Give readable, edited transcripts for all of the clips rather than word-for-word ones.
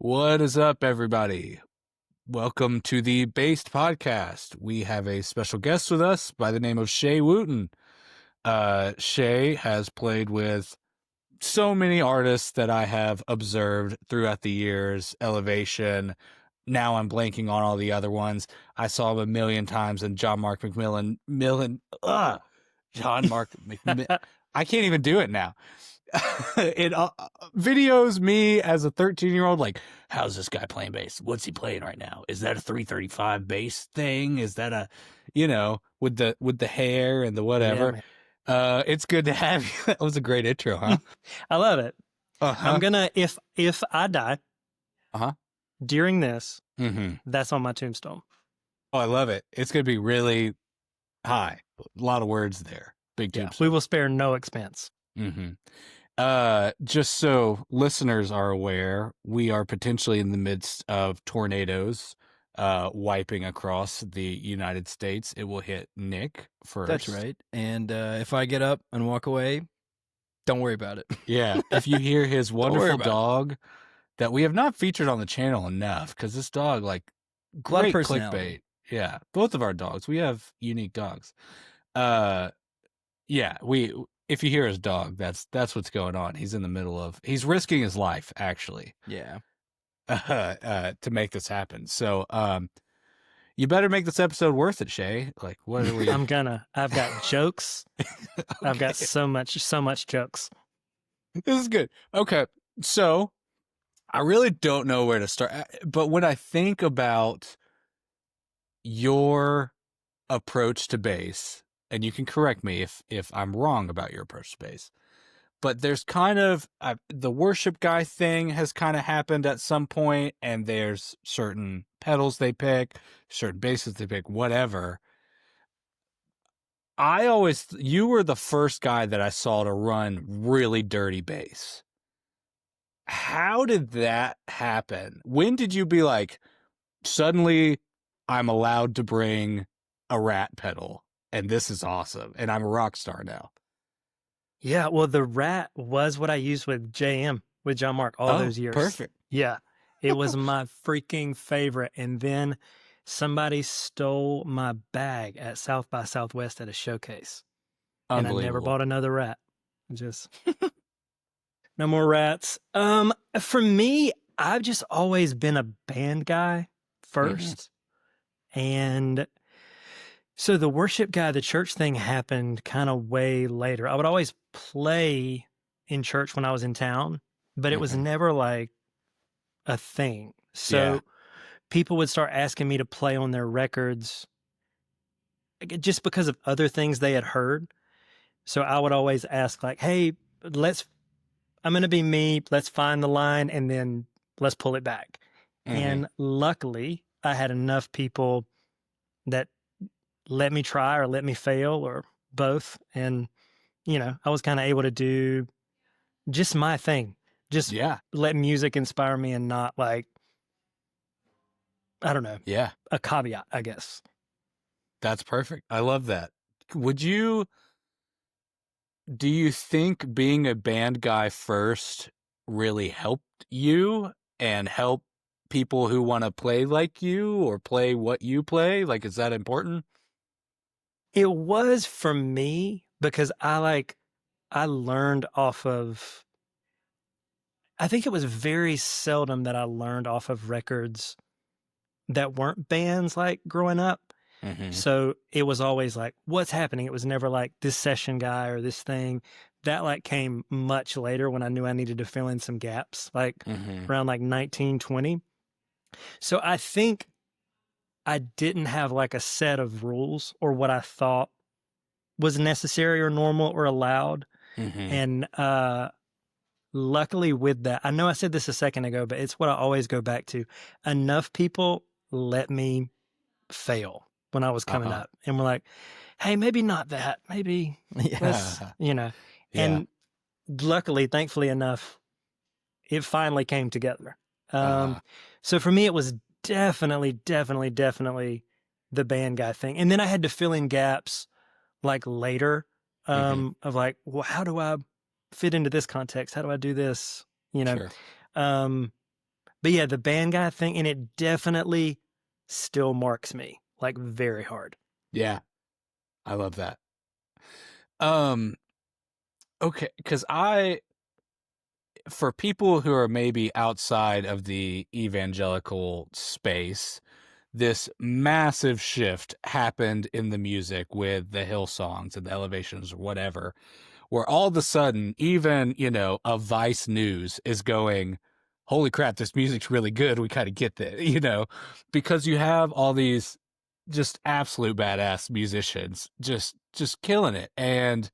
What is up, everybody? Welcome to the Based Podcast. We have a special guest with us by the name of Shae Wooten. Shae has played with so many artists that I have observed throughout the years. Elevation. Now I'm blanking on all the other ones. I saw him a million times in John Mark McMillan. John Mark McMillan. I can't even do it now. It videos me as a 13-year-old like, how's this guy playing bass? What's he playing right now? Is that a 335 bass thing? Is that a, with the hair and the whatever? Yeah, It's good to have you. That was a great intro, huh? I love it. Uh-huh. I'm gonna if I die during this, Mm-hmm. that's on my tombstone. Oh, I love it. It's gonna be really high. A lot of words there. Big tombstone. We will spare no expense. Mm-hmm. Just so listeners are aware, we are potentially in the midst of tornadoes wiping across the United States. It will hit Nick first. That's right. And if I get up and walk away, don't worry about it. Yeah. If you hear his wonderful about dog that we have not featured on the channel enough, because this dog, like, Lot of great personality. clickbait. Yeah. Both of our dogs. We have unique dogs. Yeah, if you hear his dog, that's what's going on. He's in the middle of, he's risking his life, actually. Yeah. To make this happen. So, you better make this episode worth it, Shae. Like, what are we? I've got jokes. Okay. I've got so much jokes. This is good. Okay. So, I really don't know where to start. But when I think about your approach to bass, and you can correct me if I'm wrong about your approach to bass, but there's kind of the worship guy thing has kind of happened at some point, and there's certain pedals they pick, certain basses they pick, whatever. You were the first guy that I saw to run really dirty bass. How did that happen? When did you be like, suddenly I'm allowed to bring a Rat pedal, and this is awesome, and I'm a rock star now? Yeah, well, the Rat was what I used with JM, with John Mark, all those years. Perfect. Yeah, it was my freaking favorite. And then somebody stole my bag at South by Southwest at a showcase. And I never bought another Rat. Just no more Rats. For me, I've just always been a band guy first. Mm-hmm. And so the worship guy, the church thing happened kind of way later. I would always play in church when I was in town, but it was never like a thing. So people would start asking me to play on their records just because of other things they had heard. So I would always ask like, hey, I'm going to be me. Let's find the line and then let's pull it back. Mm-hmm. And luckily I had enough people that let me try or let me fail or both. And, I was kind of able to do just my thing. Just let music inspire me and not like, I don't know. Yeah. A caveat, I guess. That's perfect. I love that. Do you think being a band guy first really helped you and help people who want to play like you or play what you play? Like, is that important? It was for me because I learned off of, I think it was very seldom that I learned off of records that weren't bands like growing up. Mm-hmm. So it was always like, what's happening? It was never like this session guy or this thing. That like came much later when I knew I needed to fill in some gaps, like around like 1920. So I think I didn't have like a set of rules or what I thought was necessary or normal or allowed. Mm-hmm. And luckily with that, I know I said this a second ago, but it's what I always go back to. Enough people let me fail when I was coming up and we're like, hey, maybe not that, maybe let's, and luckily, thankfully enough, it finally came together. So for me, it was definitely the band guy thing. And then I had to fill in gaps like later of like, well, how do I fit into this context? How do I do this? Sure. But yeah, the band guy thing, and it definitely still marks me like very hard. Yeah, I love that. Okay, because for people who are maybe outside of the evangelical space, this massive shift happened in the music with the Hillsongs and the Elevations or whatever, where all of a sudden, even, a Vice News is going, holy crap, this music's really good. We kind of get that, because you have all these just absolute badass musicians just killing it. And,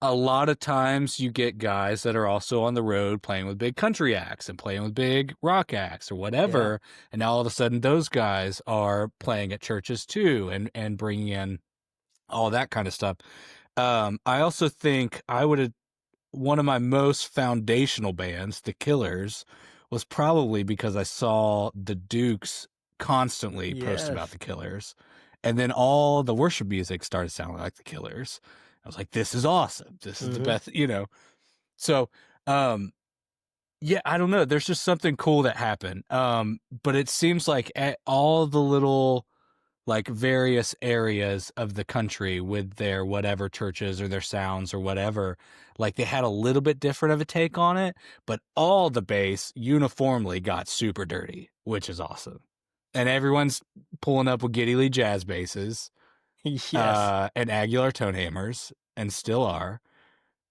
a lot of times you get guys that are also on the road playing with big country acts and playing with big rock acts or whatever. Yeah. And now all of a sudden those guys are playing at churches too and bringing in all that kind of stuff. I also think one of my most foundational bands, The Killers, was probably because I saw the Dukes constantly post about The Killers. And then all the worship music started sounding like The Killers. I was like, this is awesome. This is the best, So, yeah, I don't know. There's just something cool that happened. But it seems like at all the little, like, various areas of the country with their whatever churches or their sounds or whatever, like, they had a little bit different of a take on it, but all the bass uniformly got super dirty, which is awesome. And everyone's pulling up with Geddy Lee jazz basses. Yes. And Aguilar tone hammers, and still are.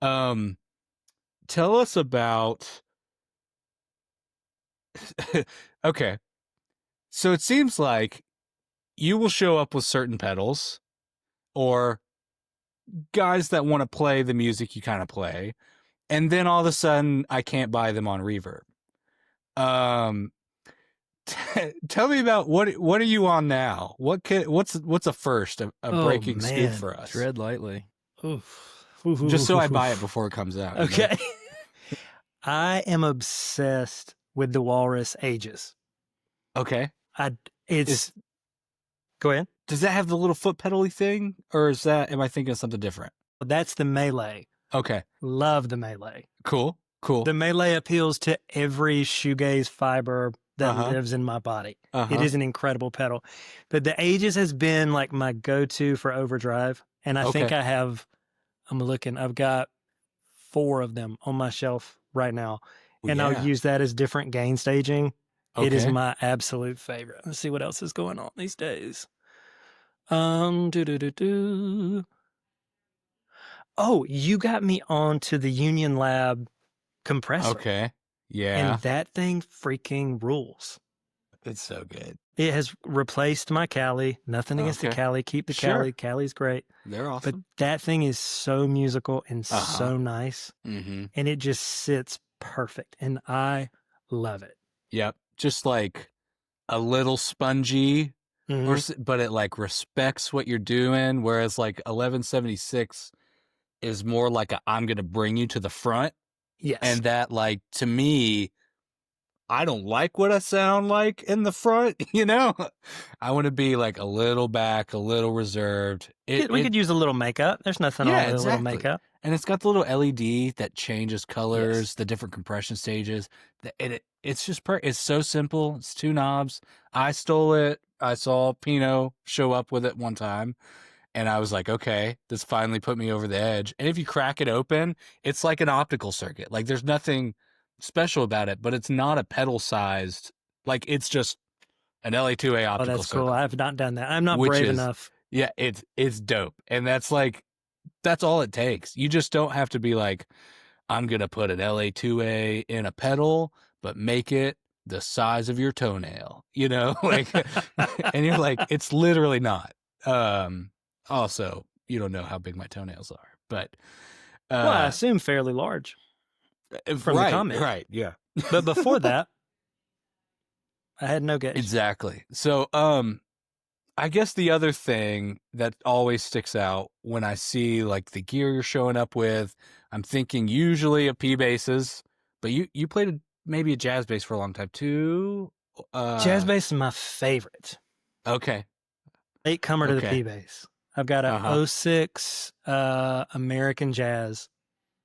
Tell us about. Okay, so it seems like you will show up with certain pedals, or guys that want to play the music you kind of play, and then all of a sudden I can't buy them on Reverb. Tell me about what are you on now? What's a first, a breaking scoop for us? Tread lightly. Oof. Just so I buy it before it comes out. Okay. I am obsessed with the Walrus Ages. Okay. Go ahead. Does that have the little foot pedal-y thing, or am I thinking of something different? That's the Melee. Okay. Love the Melee. Cool. The Melee appeals to every shoegaze fiber that lives in my body. It is an incredible pedal. But the Ages has been like my go-to for overdrive. And I think I've got 4 of them on my shelf right now. And I'll use that as different gain staging. Okay. It is my absolute favorite. Let's see what else is going on these days. Oh, you got me on to the Union Lab compressor. Okay. Yeah. And that thing freaking rules. It's so good. It has replaced my Cali. Nothing against the Cali. Keep the Cali. Cali's great. They're awesome. But that thing is so musical and so nice. Mm-hmm. And it just sits perfect. And I love it. Yep. Just like a little spongy, but it like respects what you're doing. Whereas like 1176 is more like I'm going to bring you to the front. Yes. And that, like, to me, I don't like what I sound like in the front, I want to be like a little back, a little reserved. We could use a little makeup. There's nothing wrong with a little makeup. And it's got the little LED that changes colors, the different compression stages. It's just it's so simple. It's 2 knobs. I stole it. I saw Pino show up with it one time. And I was like, okay, this finally put me over the edge. And if you crack it open, it's like an optical circuit. Like, there's nothing special about it, but it's not a pedal-sized. Like, it's just an LA2A optical circuit. Oh, that's cool. I have not done that. I'm not brave enough. Yeah, it's dope. And that's all it takes. You just don't have to be like, I'm going to put an LA2A in a pedal, but make it the size of your toenail, like, and you're like, it's literally not. Also, you don't know how big my toenails are, but well, I assume fairly large from the comment. Right, yeah. But before that, I had no gauge. Exactly. So, I guess the other thing that always sticks out when I see like the gear you're showing up with, I'm thinking usually of P basses, but you played maybe a jazz bass for a long time too. Jazz bass is my favorite. Okay. Late comer to the P bass. I've got a 06 American Jazz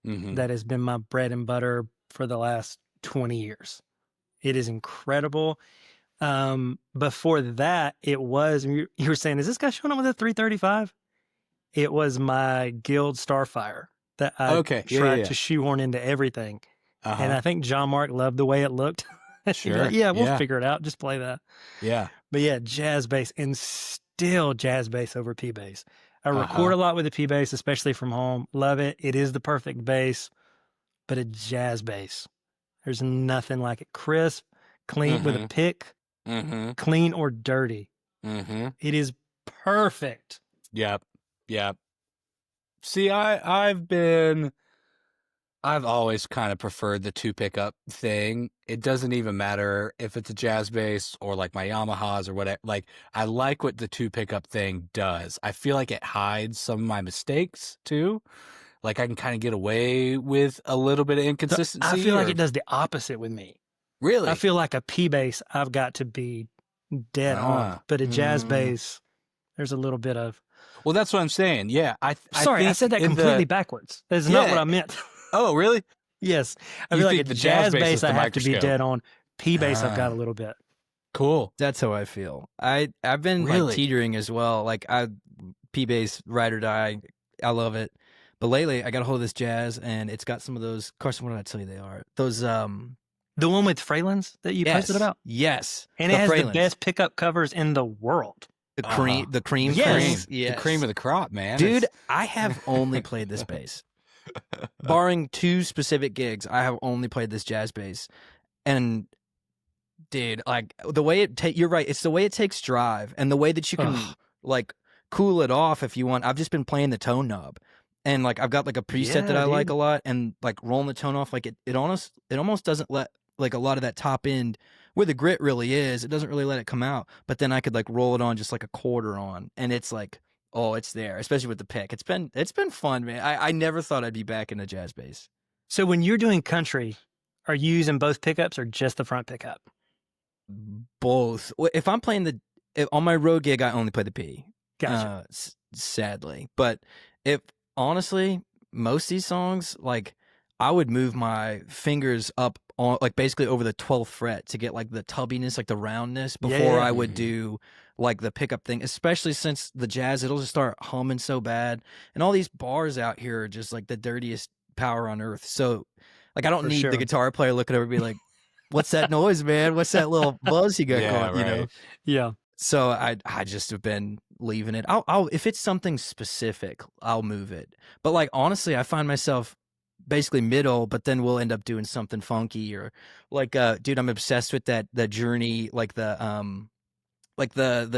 that has been my bread and butter for the last 20 years. It is incredible. Before that, it was, you were saying, is this guy showing up with a 335? It was my Guild Starfire that I tried to shoehorn into everything. And I think John Mark loved the way it looked. Sure. Like, yeah, we'll figure it out. Just play that. Yeah. But yeah, jazz bass, and still jazz bass over P bass. I record a lot with the P bass, especially from home. Love it. It is the perfect bass, but a jazz bass, there's nothing like it. Crisp, clean with a pick, clean or dirty. It is perfect. Yep. See, I've always kind of preferred the 2 pickup thing. It doesn't even matter if it's a jazz bass or like my Yamahas or whatever. Like, I like what the 2 pickup thing does. I feel like it hides some of my mistakes too. Like, I can kind of get away with a little bit of inconsistency. I feel like it does the opposite with me. Really? I feel like a P bass, I've got to be dead on, but a jazz bass, there's a little bit of. Well, that's what I'm saying. Yeah. I said that completely backwards. That's not what I meant. Oh, really? Yes. I feel like a jazz bass, I have to be dead on. P bass, I've got a little bit. Cool. That's how I feel. I've been like teetering as well. Like P bass, ride or die. I love it. But lately, I got a hold of this jazz, and it's got some of those. Carson, what did I tell you they are? Those. The one with Fralins that you posted about? Yes. And it has the best pickup covers in the world. The cream. Yes. The cream of the crop, man. Dude, I have only played this bass. Barring 2 specific gigs, I have only played this jazz bass. And dude, like the way you're right, it's the way it takes drive and the way that you can like cool it off if you want. I've just been playing the tone knob. And like I've got like a preset that I like a lot, and like rolling the tone off, like it almost doesn't let like a lot of that top end where the grit really is, it doesn't really let it come out. But then I could like roll it on just like a quarter on, and it's like, oh, it's there, especially with the pick. It's been fun, man. I never thought I'd be back in a jazz bass. So when you're doing country, are you using both pickups or just the front pickup? Both. If I'm playing on my road gig, I only play the P. Gotcha. Sadly, but honestly, most of these songs, like I would move my fingers up on like basically over the 12th fret to get like the tubbiness, like the roundness before I would do like the pickup thing, especially since the jazz, it'll just start humming so bad. And all these bars out here are just like the dirtiest power on earth. So like I don't need the guitar player looking over and be like, what's that noise, man? What's that little buzz you got going? You know? Yeah. So I just have been leaving it. I'll if it's something specific, I'll move it. But like honestly, I find myself basically middle, but then we'll end up doing something funky or like dude, I'm obsessed with that Journey, like the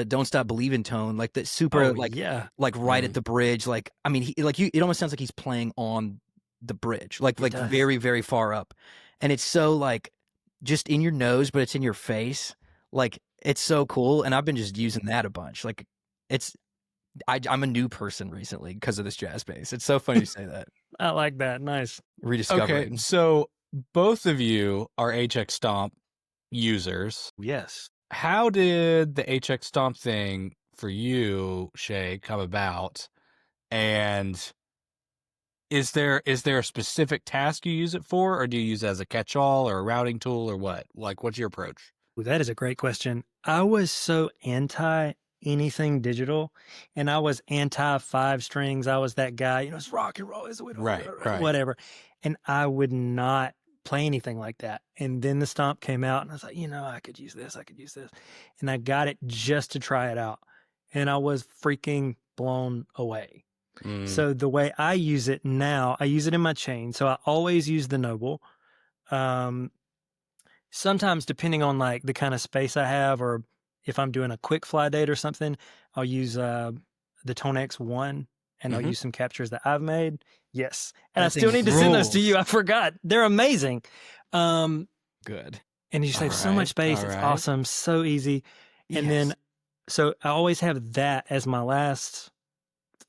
Don't Stop Believin' tone, like the super like right at the bridge. Like I mean, it almost sounds like he's playing on the bridge, like very, very far up, and it's so like just in your nose, but it's in your face. Like it's so cool, and I've been just using that a bunch. Like I'm a new person recently because of this jazz bass. It's so funny to say that. I like that. Nice. Rediscovering. Okay, so both of you are HX Stomp users. Yes. How did the HX Stomp thing for you, Shae, come about? And is there a specific task you use it for, or do you use it as a catch-all or a routing tool or what? Like, what's your approach? Well, that is a great question. I was so anti anything digital, and I was anti 5 strings. I was that guy, it's rock and roll, is right, whatever. And I would not play anything like that. And then the Stomp came out, and I was like, I could use this. And I got it just to try it out. And I was freaking blown away. So the way I use it now, I use it in my chain. So I always use the Noble. Sometimes depending on like the kind of space I have, or if I'm doing a quick fly date or something, I'll use the Tone X1, and I'll use some captures that I've made. Yes. And I still need to send those to you. I forgot. They're amazing. Good. And you save so much space. It's awesome. So easy. And then, so I always have that as my last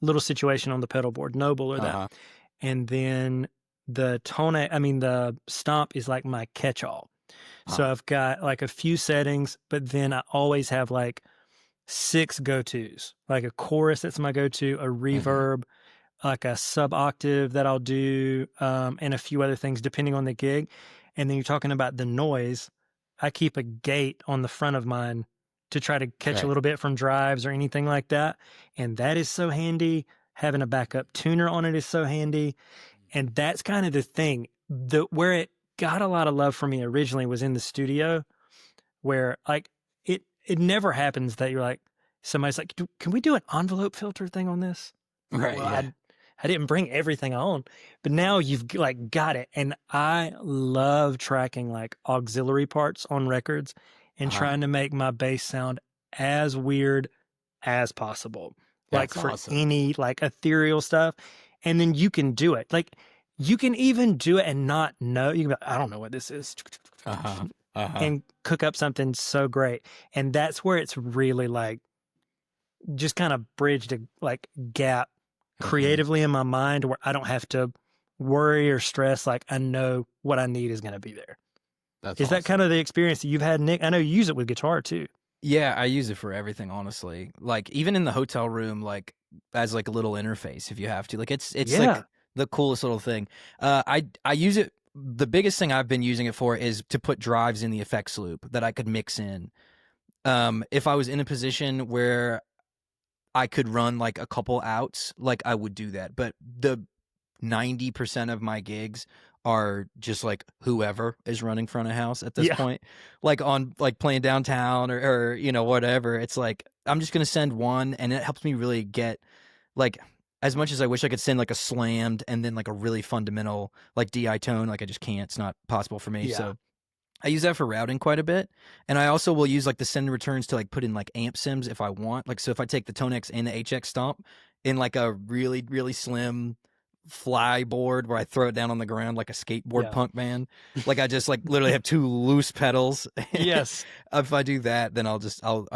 little situation on the pedal board, Noble or that. And then the Stomp is like my catch-all. So I've got like a few settings, but then I always have like 6 go-tos, like a chorus that's my go-to, a reverb, like a sub-octave that I'll do, and a few other things depending on the gig. And then you're talking about the noise. I keep a gate on the front of mine to try to catch a little bit from drives or anything like that. And that is so handy. Having a backup tuner on it is so handy. And that's kind of the thing. Where it got a lot of love for me originally was in the studio, where like it never happens that you're like, somebody's like, can we do an envelope filter thing on this? Right. Well, I didn't bring everything on, but now you've like got it. And I love tracking like auxiliary parts on records and trying to make my bass sound as weird as possible. That's like for awesome. any like ethereal stuff. And then you can do it. Like you can even do it and not know. You can be like, I don't know what this is. And cook up something so great. And that's where it's really like just kind of bridged a like gap creatively in my mind where I don't have to worry or stress. Like I know what I need is going to be there. Is that kind of the experience that you've had, Nick? I know you use it with guitar too. Yeah, I use it for everything, honestly. Like even in the hotel room, like as like a little interface if you have to. Like it's like the coolest little thing. I use it. The biggest thing I've been using it for is to put drives in the effects loop that I could mix in. If I was in a position where I could run like a couple outs, like I would do that. But the 90% of my gigs are just like whoever is running front of house at this point, like on like playing downtown or you know, whatever. It's like, I'm just going to send one, and it helps me really get like, as much as I wish I could send like a slammed and then like a really fundamental like DI tone, like I just can't, it's not possible for me. So I use that for routing quite a bit. And I also will use like the send and returns to like put in like amp sims if I want. Like, so if I take the Tonex and the HX Stomp in like a really, really slim fly board where I throw it down on the ground like a skateboard punk band, like I just like literally have two loose pedals. Yes. If I do that, then I'll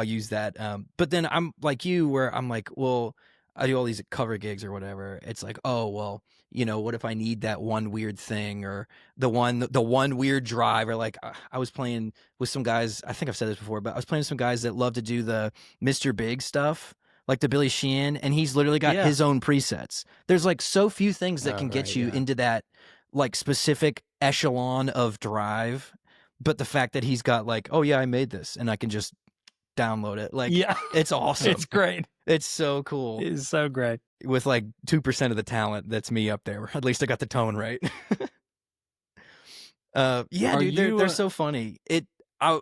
use that. But then I'm like you, where I'm like, well, I do all these cover gigs or whatever. It's like, oh, well, you know, what if I need that one weird thing or the one weird drive, or like I was playing with some guys, I think I've said this before, but I was playing with some guys that love to do the Mr. Big stuff, like the Billy Sheehan, and he's literally got his own presets. There's like so few things that can get you into that like specific echelon of drive, but the fact that he's got like, oh yeah, I made this and I can just download it. Like, it's awesome. It's great. It's so cool. It's so great. With like 2% of the talent, that's me up there. At least I got the tone right. Dude, they're so funny.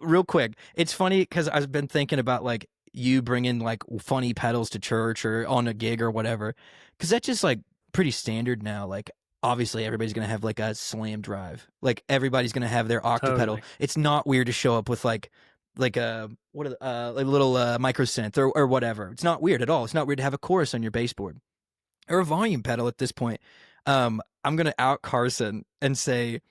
Real quick, it's funny because I've been thinking about like you bringing like funny pedals to church or on a gig or whatever, because that's just like pretty standard now. Like obviously everybody's gonna have like a slam drive. Like everybody's gonna have their octa pedal. It's not weird to show up with like a little micro synth or whatever. It's not weird at all. It's not weird to have a chorus on your baseboard or a volume pedal at this point. I'm gonna out Carson and say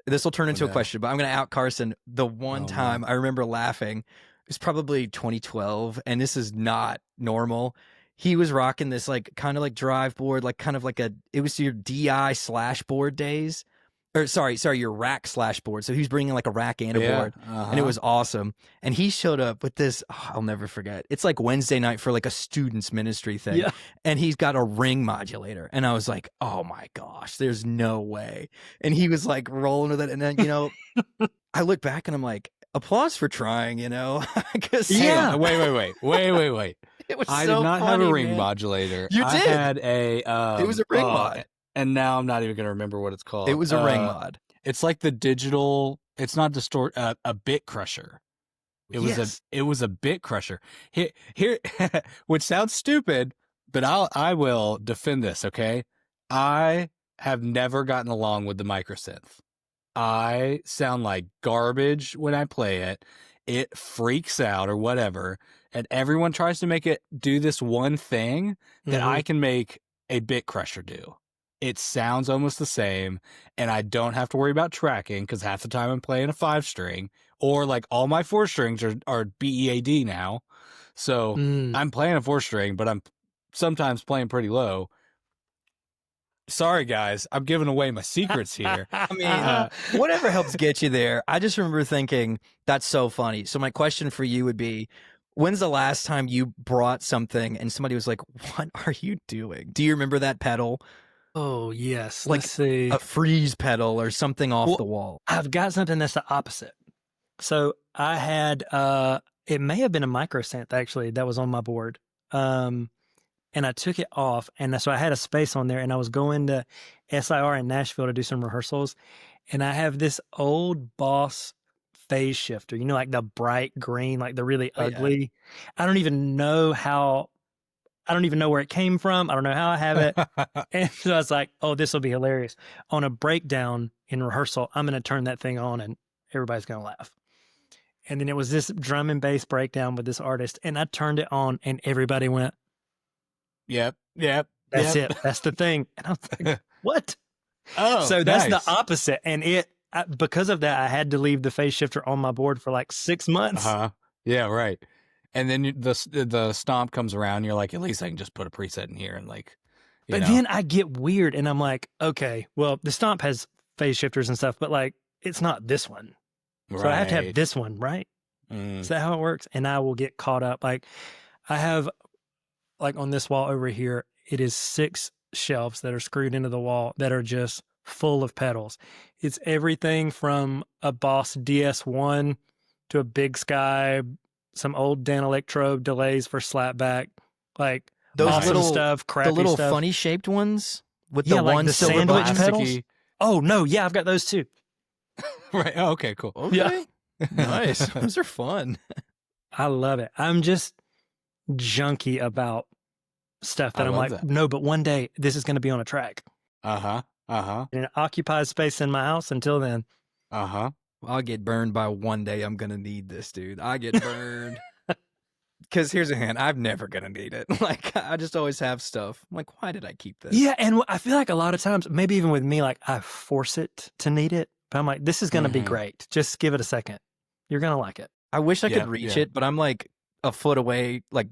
this will turn into a question, but I'm gonna out Carson. The one time I remember laughing, it was probably 2012, and this is not normal. He was rocking this like kind of like drive board, like kind of like it was your DI slash board days. Or sorry, your rack slash board. So he was bringing like a rack and a board, and it was awesome. And he showed up with this, I'll never forget. It's like Wednesday night for like a student's ministry thing. Yeah. And he's got a ring modulator. And I was like, oh my gosh, there's no way. And he was like rolling with it. And then, you know, I look back and I'm like, applause for trying, you know? Wait. It was I did not have a ring modulator. You did. I had a it was a ring mod. And now I'm not even going to remember what it's called. It was a ring mod. It's like the digital. It's not a bit crusher. It was a bit crusher. Here, which sounds stupid, but I will defend this. Okay, I have never gotten along with the microsynth. I sound like garbage when I play it. It freaks out or whatever, and everyone tries to make it do this one thing that I can make a bit crusher do. It sounds almost the same, and I don't have to worry about tracking because half the time I'm playing a 5-string, or like all my 4-strings are BEAD now. So I'm playing a 4-string, but I'm sometimes playing pretty low. Sorry, guys. I'm giving away my secrets here. I mean, whatever helps get you there. I just remember thinking, that's so funny. So my question for you would be, when's the last time you brought something and somebody was like, what are you doing? Do you remember that pedal? Oh, yes. Like Let's see. a freeze pedal or something off Well, the wall. I've got something that's the opposite. So I had, it may have been a micro synth actually that was on my board. And I took it off. And so I had a space on there and I was going to SIR in Nashville to do some rehearsals. And I have this old Boss phase shifter, like the bright green, like the really ugly. I don't even know where it came from. I don't know how I have it. And so I was like, oh, this will be hilarious. On a breakdown in rehearsal, I'm going to turn that thing on and everybody's going to laugh. And then it was this drum and bass breakdown with this artist. And I turned it on and everybody went, Yep. that's it. That's the thing. And I was like, what? Oh, so that's nice. the opposite. And because of that, I had to leave the phase shifter on my board for like 6 months. Yeah, right. And then the Stomp comes around. You're like, at least I can just put a preset in here and like. But then I get weird, and I'm like, okay, well, the Stomp has phase shifters and stuff, but like, it's not this one, so I have to have this one, right? Is that how it works? And I will get caught up. Like, I have, like on this wall over here, it is 6 shelves that are screwed into the wall that are just full of pedals. It's everything from a Boss DS1 to a Big Sky, some old Dan Electro delays for slapback, like Those awesome little stuff, crappy the little stuff. funny shaped ones with Yeah, the like one the silver sandwich glass. pedals. Oh no, yeah, I've got those too. Right. Oh, okay, cool. Okay. Yeah. Nice. Those are fun. I love it. I'm just junky about stuff that I I'm love like, that. no, but one day this is going to be on a track. Uh-huh. And it occupies space in my house until then. Uh-huh. I'll get burned by one day. I'm gonna need this, dude. I get burned. Because here's a hint, I'm never gonna need it. Like, I just always have stuff. I'm like, why did I keep this? Yeah, and I feel like a lot of times, maybe even with me, like I force it to need it. But I'm like, this is going to be great. Just give it a second. You're going to like it. I wish I could reach it, but I'm like a foot away, like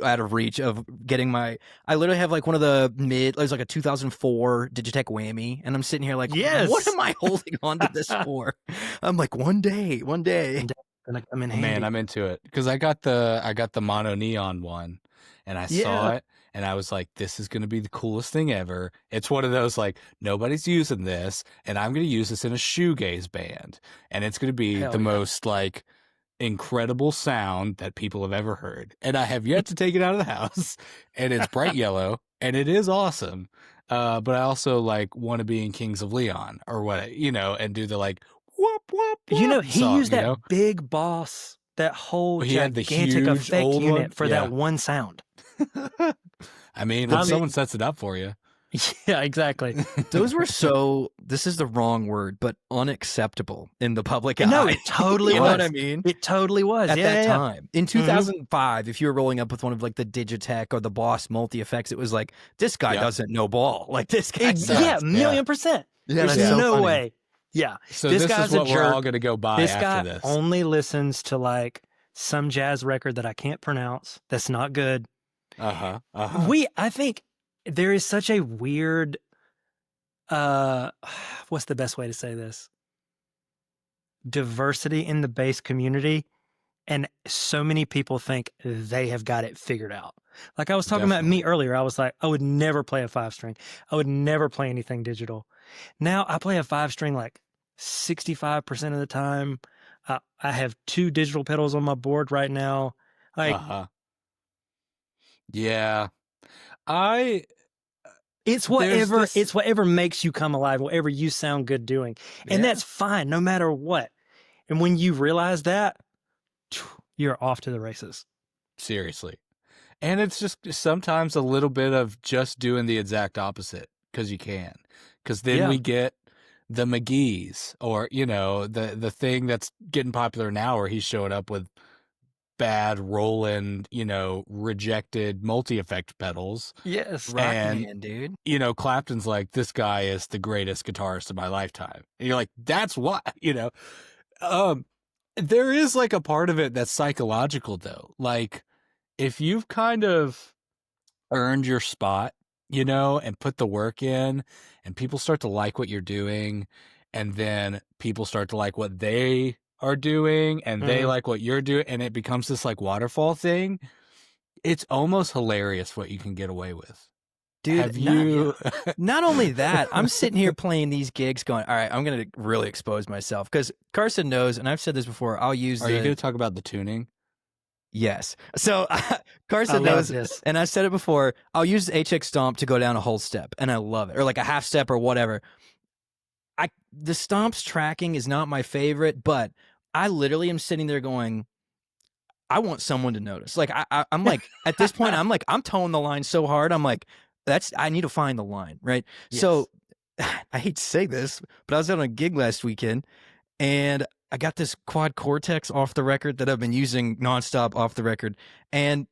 out of reach of getting my. I literally have like one of the there's like a 2004 Digitech Whammy, and I'm sitting here like, what am I holding on to this for? I'm like, one day. Gonna come in handy. Man, I'm into it because I got the mono neon one, and I saw it, and I was like, this is gonna be the coolest thing ever. It's one of those like nobody's using this, and I'm gonna use this in a shoegaze band, and it's gonna be the most like incredible sound that people have ever heard. And I have yet to take it out of the house, and it's bright yellow, and it is awesome. But I also like want to be in Kings of Leon or what, and do the like. Whoop, whoop, whoop he song, used that big Boss, that whole gigantic effect unit for that one sound. I mean, when someone sets it up for you. Yeah, exactly. Those were this is the wrong word, but unacceptable in the public eye. No, it totally was. You know what I mean? It totally was. At that time. In 2005, if you were rolling up with one of like the Digitech or the Boss multi-effects, it was like, this guy doesn't know ball. Like, this guy sucks. Yeah, $1,000,000%. Yeah, there's no way. Yeah. So this is what we're all going to go buy this after guy this. Only listens to like some jazz record that I can't pronounce. That's not good. I think there is such a weird, what's the best way to say this? Diversity in the bass community. And so many people think they have got it figured out. Like I was talking about me earlier. I was like, I would never play a 5-string. I would never play anything digital. Now I play a 5-string like 65% of the time. I have 2 digital pedals on my board right now. Like, yeah, it's whatever makes you come alive, whatever you sound good doing. And that's fine no matter what. And when you realize that, you're off to the races. Seriously. And it's just sometimes a little bit of just doing the exact opposite because you can. Because then we get the McGee's or, the thing that's getting popular now where he's showing up with bad Roland, rejected multi-effect pedals. Yes. Man, dude. Clapton's like, this guy is the greatest guitarist of my lifetime. And you're like, that's what, there is like a part of it that's psychological though. Like if you've kind of earned your spot, and put the work in and people start to like what you're doing and then people start to like what they are doing and they like what you're doing and it becomes this like waterfall thing. It's almost hilarious what you can get away with. Dude, have you? not only that, I'm sitting here playing these gigs going, all right, I'm going to really expose myself because Carson knows, and I've said this before, I'll use Are you going to talk about the tuning? Yes. So Carson I love knows, this. and I said it before, I'll use HX Stomp to go down a whole step, and I love it, or like a half step or whatever. The Stomp's tracking is not my favorite, but I literally am sitting there going, I want someone to notice. Like I'm like at this point, I'm towing the line so hard. I'm like, I need to find the line, right? Yes. So I hate to say this, but I was out on a gig last weekend, and I got this quad Cortex off the record that I've been using nonstop off the record, and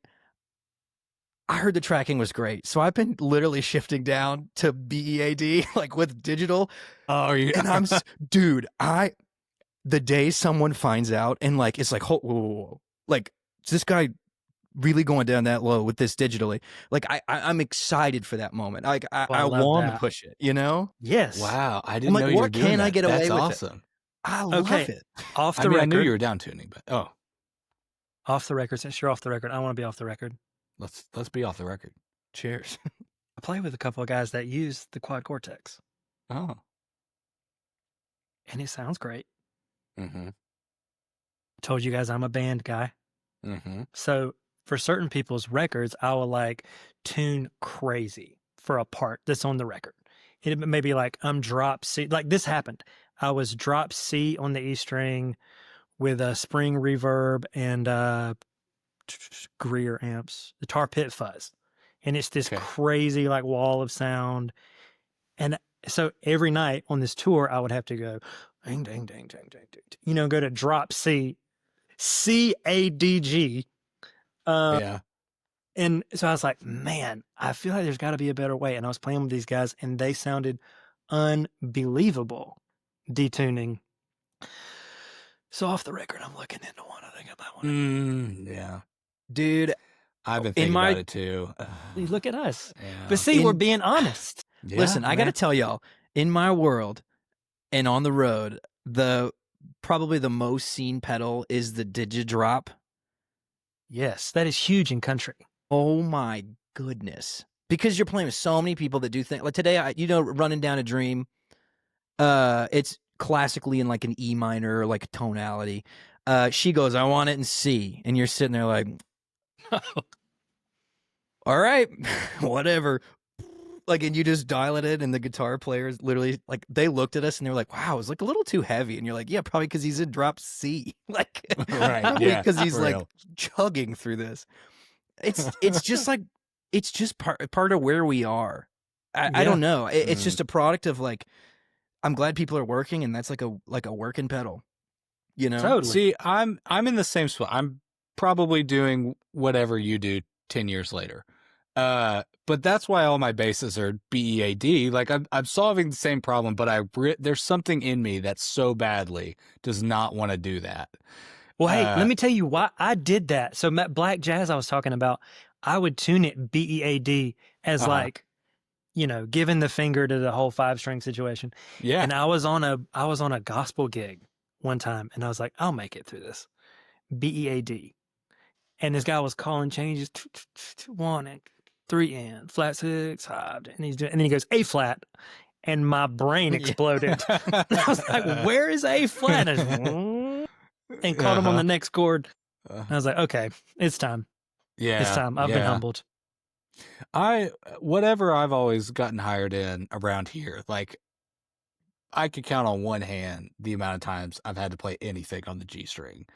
I heard the tracking was great. So I've been literally shifting down to BEAD, like with digital. Oh, yeah. And dude, the day someone finds out and like, it's like, whoa. Like, is this guy really going down that low with this digitally? Like, I'm excited for that moment. Like, I love want that. to push it, you know? Yes. Wow, I I'm didn't like, know you were what doing can that. I get away That's with awesome. it? I love Okay. it. Off the I mean, record. I knew you were down tuning, but Off the record. Since you're off the record, I want to be off the record. let's be off the record. Cheers. I play with a couple of guys that use the quad Cortex, Oh, and it sounds great. mm-hmm, Told you guys I'm a band guy. mm-hmm. So for certain people's records, I will like tune crazy for a part that's on the record. It may be like I'm drop C. Like this happened. I was drop C on the E string with a spring reverb and Greer amps, the tar pit fuzz. And it's this crazy like wall of sound. And so every night on this tour, I would have to go, ding, ding, ding, ding, ding, ding, go to drop C, CADG. Yeah. And so I was like, man, I feel like there's got to be a better way. And I was playing with these guys, and they sounded unbelievable detuning. So off the record, I'm looking into one. I think I might want to. Yeah. Dude, I've been thinking about it too. Look at us. Yeah. But see, we're being honest. Yeah, listen, I got to tell y'all, in my world and on the road, probably the most seen pedal is the Digidrop. Yes, that is huge in country. Oh my goodness. Because you're playing with so many people that do things. Like today, Running Down a Dream, it's classically in like an E minor, like tonality. She goes, I want it in C. And you're sitting there like, all right, whatever. Like, and you just dial it in, and the guitar players literally, like, they looked at us and they were like, wow, it's like a little too heavy. And you're like, yeah, probably because he's in drop C. Like, right, yeah, because he's like real. chugging through this. It's just like, it's just part of where we are. I don't know. It's just a product of like, I'm glad people are working, and that's like a working pedal, you know? Totally. See, I'm in the same spot. I'm probably doing whatever you do 10 years later. But that's why all my basses are BEAD. Like I'm solving the same problem, but there's something in me that so badly does not want to do that. Well, hey, let me tell you why I did that. So Black Jazz I was talking about, I would tune it BEAD as like, giving the finger to the whole 5-string situation. Yeah. And I was on a gospel gig one time, and I was like, I'll make it through this. BEAD. And this guy was calling changes 1 and 3 and flat 6 high, and then he goes A flat, and my brain exploded. I was like, where is A flat? And caught him on the next chord. And I was like, okay, it's time. Yeah, it's time. I've been humbled. Whatever I've always gotten hired in around here, like I could count on one hand the amount of times I've had to play anything on the G string.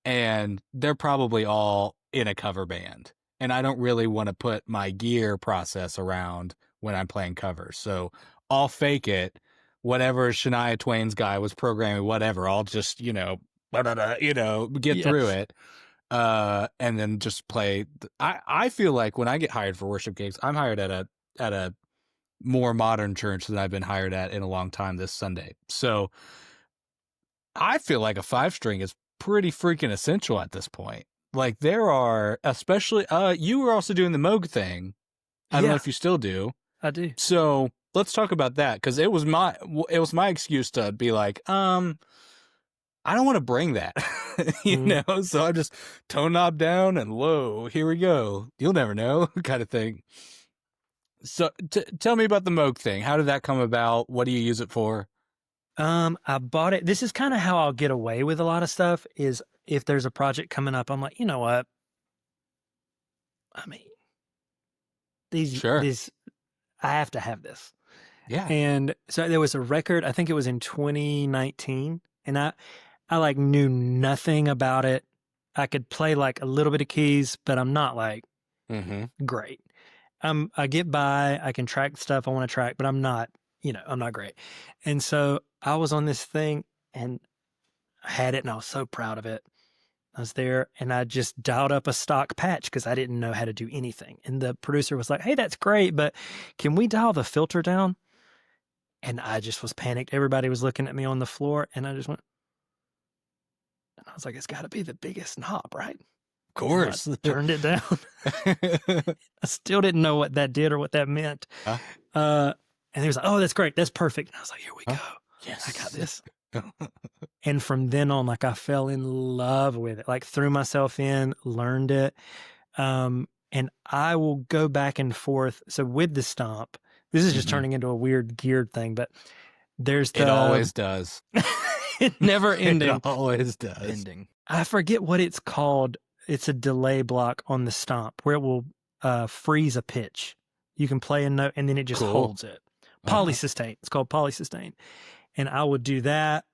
And they're probably all in a cover band. And I don't really want to put my gear process around when I'm playing covers. So I'll fake it. Whatever Shania Twain's guy was programming, whatever, I'll just, get through it. And then just play. I feel like when I get hired for worship gigs, I'm hired at a more modern church than I've been hired at in a long time this Sunday. So I feel like a 5-string is pretty freaking essential at this point. Like there are, especially, you were also doing the Moog thing. I don't know if you still do. I do. So let's talk about that, because it was my excuse to be like, I don't want to bring that, So I just tone knob down and low. Here we go. You'll never know, kind of thing. So tell me about the Moog thing. How did that come about? What do you use it for? I bought it. This is kind of how I'll get away with a lot of stuff is if there's a project coming up, I'm like, you know what? I mean, these, I have to have this. Yeah. And so there was a record, I think it was in 2019, and I like knew nothing about it. I could play like a little bit of keys, but I'm not like great. I get by, I can track stuff I want to track, but I'm not great. And so I was on this thing and I had it and I was so proud of it. I was there and I just dialed up a stock patch because I didn't know how to do anything. And the producer was like, hey, that's great, but can we dial the filter down? And I just was panicked. Everybody was looking at me on the floor and I just went, and I was like, it's got to be the biggest knob, right? Of course. I turned it down. I still didn't know what that did or what that meant. And he was like, oh, that's great. That's perfect. And I was like, here we go. Yes. I got this. And from then on, like I fell in love with it, like threw myself in, learned it. And I will go back and forth. So with the Stomp, this is just turning into a weird geared thing, but there's It always does. It never ending. It always does. Ending. I forget what it's called. It's a delay block on the Stomp where it will freeze a pitch. You can play a note and then it just holds it. Polysustain. It's called polysustain. And I would do that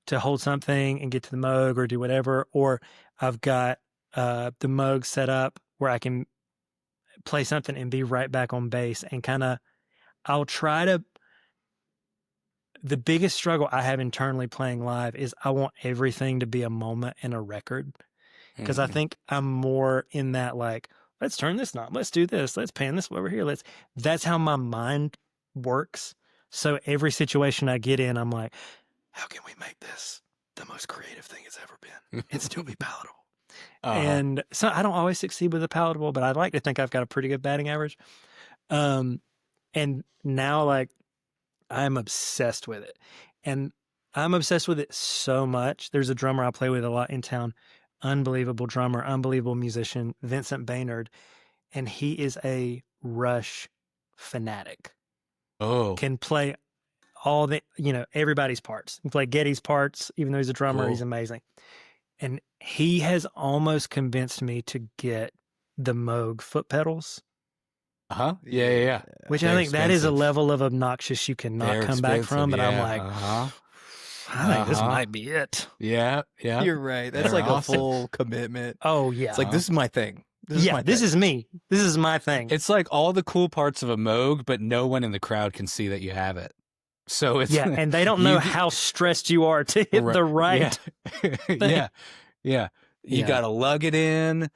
to hold something and get to the Moog or do whatever. Or I've got the Moog set up where I can play something and be right back on bass and kind of, I'll try to, the biggest struggle I have internally playing live is I want everything to be a moment in a record. Because I think I'm more in that like, let's turn this knob, let's do this, let's pan this over here. That's how my mind works. So every situation I get in, I'm like, how can we make this the most creative thing it's ever been and still be palatable? And so I don't always succeed with the palatable, but I'd like to think I've got a pretty good batting average. And now like I'm obsessed with it. And I'm obsessed with it so much. There's a drummer I play with a lot in town. Unbelievable drummer, unbelievable musician, Vincent Baynard. And he is a Rush fanatic. Oh. Can play all the, everybody's parts. He can play Geddy's parts, even though he's a drummer, he's amazing. And he has almost convinced me to get the Moog foot pedals. Yeah. Which I think that is a level of obnoxious you cannot come back from, but I'm like, I think this might be it. Yeah. You're right. That's like a full commitment. Oh, yeah. It's like, this is my thing. This is me. This is my thing. It's like all the cool parts of a Moog, but no one in the crowd can see that you have it. So it's and they don't know how stressed you are to hit the right thing. Yeah. You got to lug it in.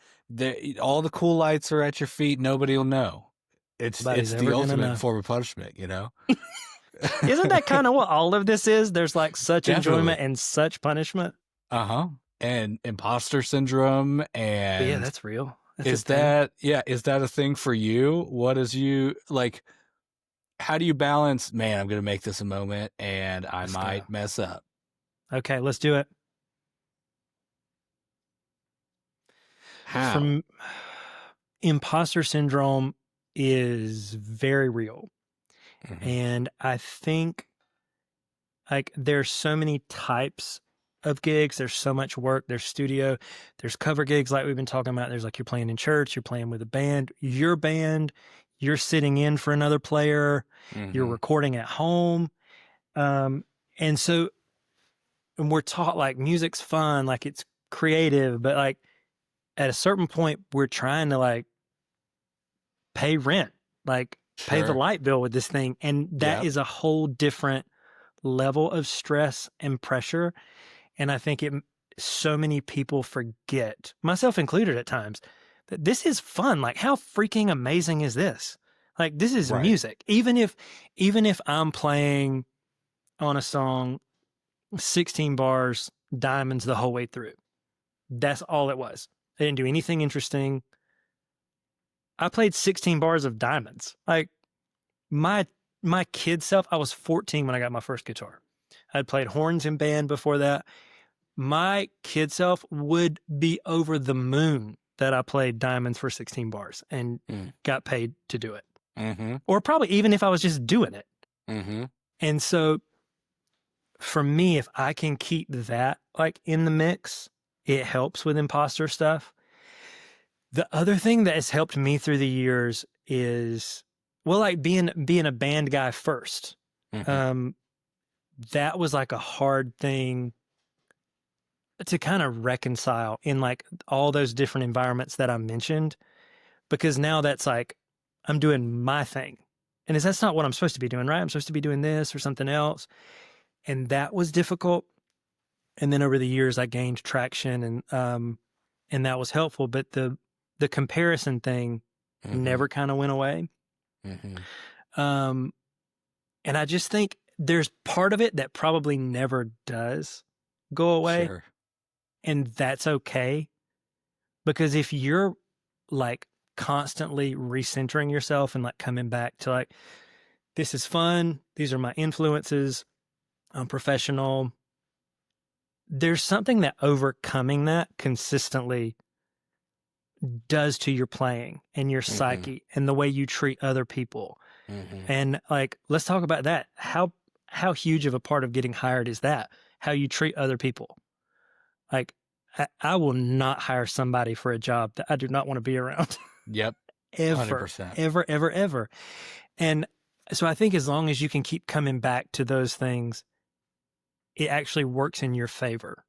All the cool lights are at your feet. Nobody will know. It's the ultimate form of punishment, Isn't that kind of what all of this is? There's like such enjoyment and such punishment. And imposter syndrome and yeah, that's real. Is that a thing for you? What is you like? How do you balance? Man, I'm going to make this a moment, and I might mess up. Okay, let's do it. How? Imposter syndrome is very real. And I think like there's so many types of gigs. There's so much work. There's studio. There's cover gigs like we've been talking about. There's like you're playing in church. You're playing with a band. Your band. You're sitting in for another player. You're recording at home. And we're taught like music's fun. Like it's creative. But like at a certain point, we're trying to like pay rent. Like pay the light bill with this thing. And that is a whole different level of stress and pressure. And I think so many people forget, myself included at times, that this is fun. Like how freaking amazing is this? Like this is music. Even if I'm playing on a song 16 bars, diamonds the whole way through. That's all it was. I didn't do anything interesting. I played 16 bars of diamonds. Like my kid self, I was 14 when I got my first guitar. I'd played horns in band before that. My kid self would be over the moon that I played diamonds for 16 bars and got paid to do it. Mm-hmm. or probably even if I was just doing it. Mm-hmm. And so for me, if I can keep that like in the mix, it helps with Imposter stuff. The other thing that has helped me through the years is, well, like being a band guy first. Mm-hmm. That was like a hard thing to kind of reconcile in like all those different environments that I mentioned, because now that's like I'm doing my thing. And that's not what I'm supposed to be doing, right? I'm supposed to be doing this or something else. And that was difficult. And then over the years I gained traction and that was helpful. But the comparison thing Mm-hmm. never kind of went away. Mm-hmm. And I just think there's part of it that probably never does go away. Sure. And that's okay. Because if you're like constantly recentering yourself and like coming back to like, this is fun, these are my influences, I'm professional, there's something that overcoming that consistently does to your playing and your psyche and the way you treat other people. Mm-hmm. And like, let's talk about that. How huge of a part of getting hired is that? How you treat other people. Like, I will not hire somebody for a job that I do not want to be around. Yep. Ever, 100%. ever, ever, ever. And so I think as long as you can keep coming back to those things, it actually works in your favor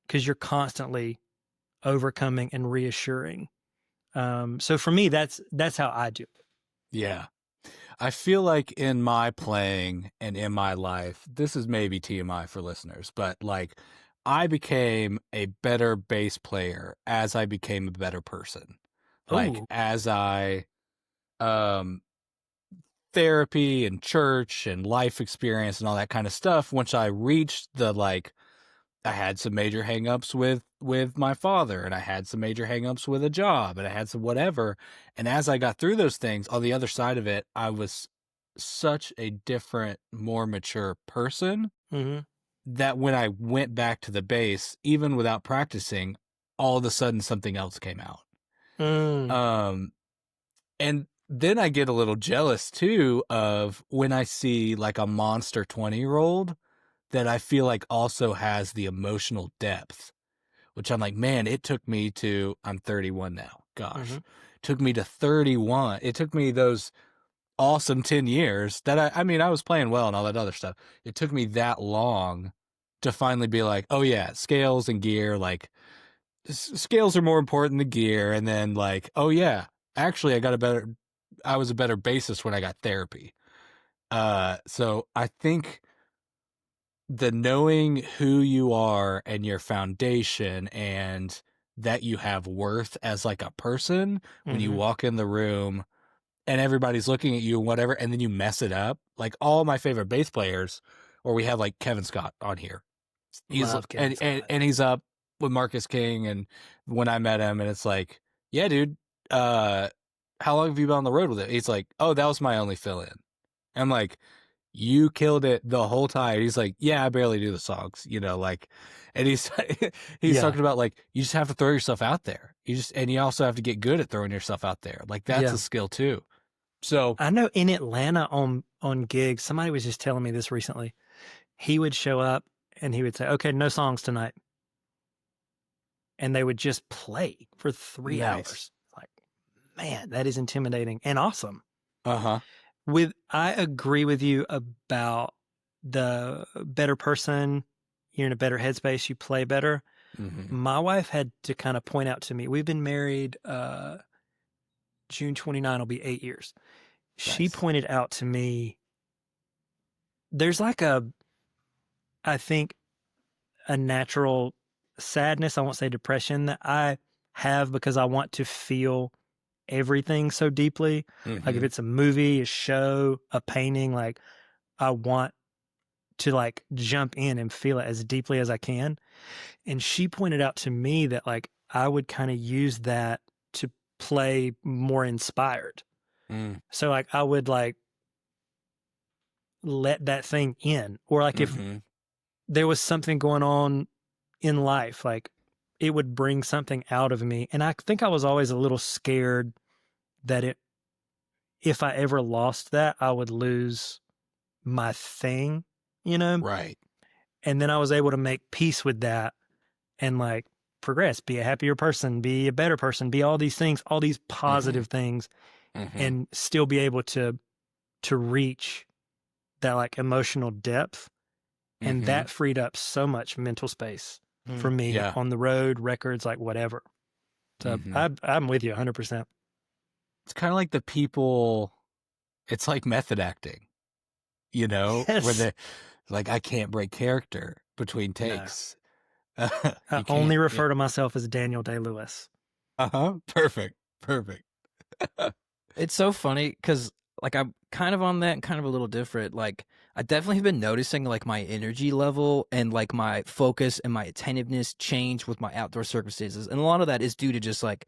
because you're constantly overcoming and reassuring. So for me, that's how I do it. Yeah. I feel like in my playing and in my life, this is maybe TMI for listeners, but like I became a better bass player as I became a better person. Like Ooh. as I therapy and church and life experience and all that kind of stuff, once I reached the like I had some major hangups with my father, and I had some major hangups with a job, and I had some whatever. And as I got through those things, on the other side of it, I was such a different, more mature person that when I went back to the bass, even without practicing, all of a sudden something else came out. And then I get a little jealous too of when I see like a monster 20-year-old that I feel like also has the emotional depth, which I'm like, man, it took me to, I'm 31 now. Gosh, took me to 31. It took me those awesome 10 years that I mean, I was playing well and all that other stuff. It took me that long to finally be like, oh yeah, scales and gear, like scales are more important than gear. And then like, oh yeah, actually I was a better bassist when I got therapy. So I think the knowing who you are and your foundation and that you have worth as like a person when you walk in the room and everybody's looking at you and whatever, and then you mess it up. Like all my favorite bass players, or we have like Kevin Scott on here. Love Kevin Scott. And he's up with Marcus King, and when I met him and it's like, yeah, dude, how long have you been on the road with it? He's like, oh, that was my only fill in. I'm like, you killed it the whole time. He's like, yeah, I barely do the songs, you know, like, and he's talking about like, you just have to throw yourself out there. And you also have to get good at throwing yourself out there. Like that's a skill too. So I know in Atlanta on gigs, somebody was just telling me this recently. He would show up and he would say, okay, no songs tonight. And they would just play for 3 hours. Like, man, that is intimidating and awesome. I agree with you about the better person. You're in a better headspace. You play better. My wife had to kind of point out to me, we've been married, June 29 will be 8 years. She pointed out to me, there's like I think a natural sadness, I won't say depression, that I have because I want to feel everything so deeply. Like if it's a movie, a show, a painting, like I want to like jump in and feel it as deeply as I can. And she pointed out to me that like I would kind of use that to play more inspired. So like I would like let that thing in, or like if there was something going on in life, like it would bring something out of me. And I think I was always a little scared that if I ever lost that, I would lose my thing, you know? Right. And then I was able to make peace with that and like progress, be a happier person, be a better person, be all these things, all these positive things, and still be able to reach that like emotional depth. And that freed up so much mental space for me Yeah. on the road, records, like whatever. So I'm with you 100%. It's kind of like the people, it's like method acting, you know, where Yes. they like, I can't break character between takes. I only refer to myself as Daniel Day-Lewis. Perfect. Perfect. It's so funny because like I'm kind of on that and kind of a little different. Like I definitely have been noticing like my energy level and like my focus and my attentiveness change with my outdoor circumstances. And a lot of that is due to just like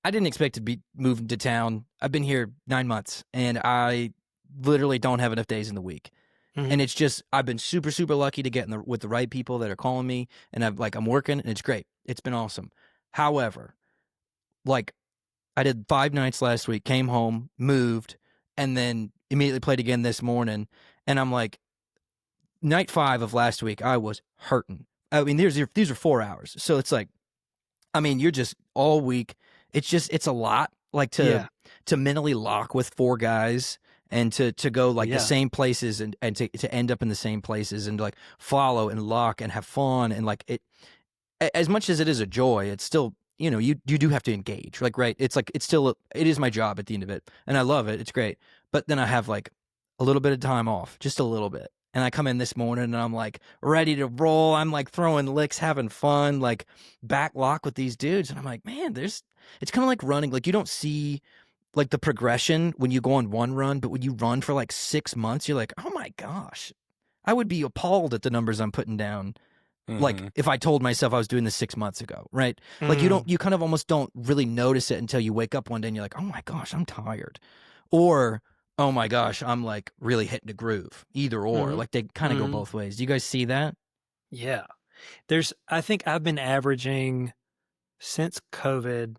I didn't expect to be moving to town. I've been here 9 months and I literally don't have enough days in the week. And it's just I've been super, super lucky to get with the right people that are calling me, and I'm working and it's great. It's been awesome. However, like I did 5 nights last week, came home, moved, and then immediately played again this morning. And I'm like, night 5 of last week, I was hurting. I mean, these are 4 hours. So it's like, I mean, you're just all week. It's a lot like to mentally lock with 4 guys and to go like the same places and to end up in the same places and like follow and lock and have fun. And like it, as much as it is a joy, it's still, you know, you do have to engage. Like, right. It's like, it is my job at the end of it. And I love it. It's great. But then I have like a little bit of time off, just a little bit. And I come in this morning and I'm like ready to roll. I'm like throwing licks, having fun, like back lock with these dudes. And I'm like, man, it's kind of like running. Like you don't see like the progression when you go on one run, but when you run for like 6 months, you're like, oh my gosh, I would be appalled at the numbers I'm putting down. Like if I told myself I was doing this 6 months ago, right? Like you kind of almost don't really notice it until you wake up one day and you're like, oh my gosh, I'm tired. Or, oh my gosh, I'm like really hitting a groove. Either or, like they kind of go both ways. Do you guys see that? Yeah. I think I've been averaging since COVID,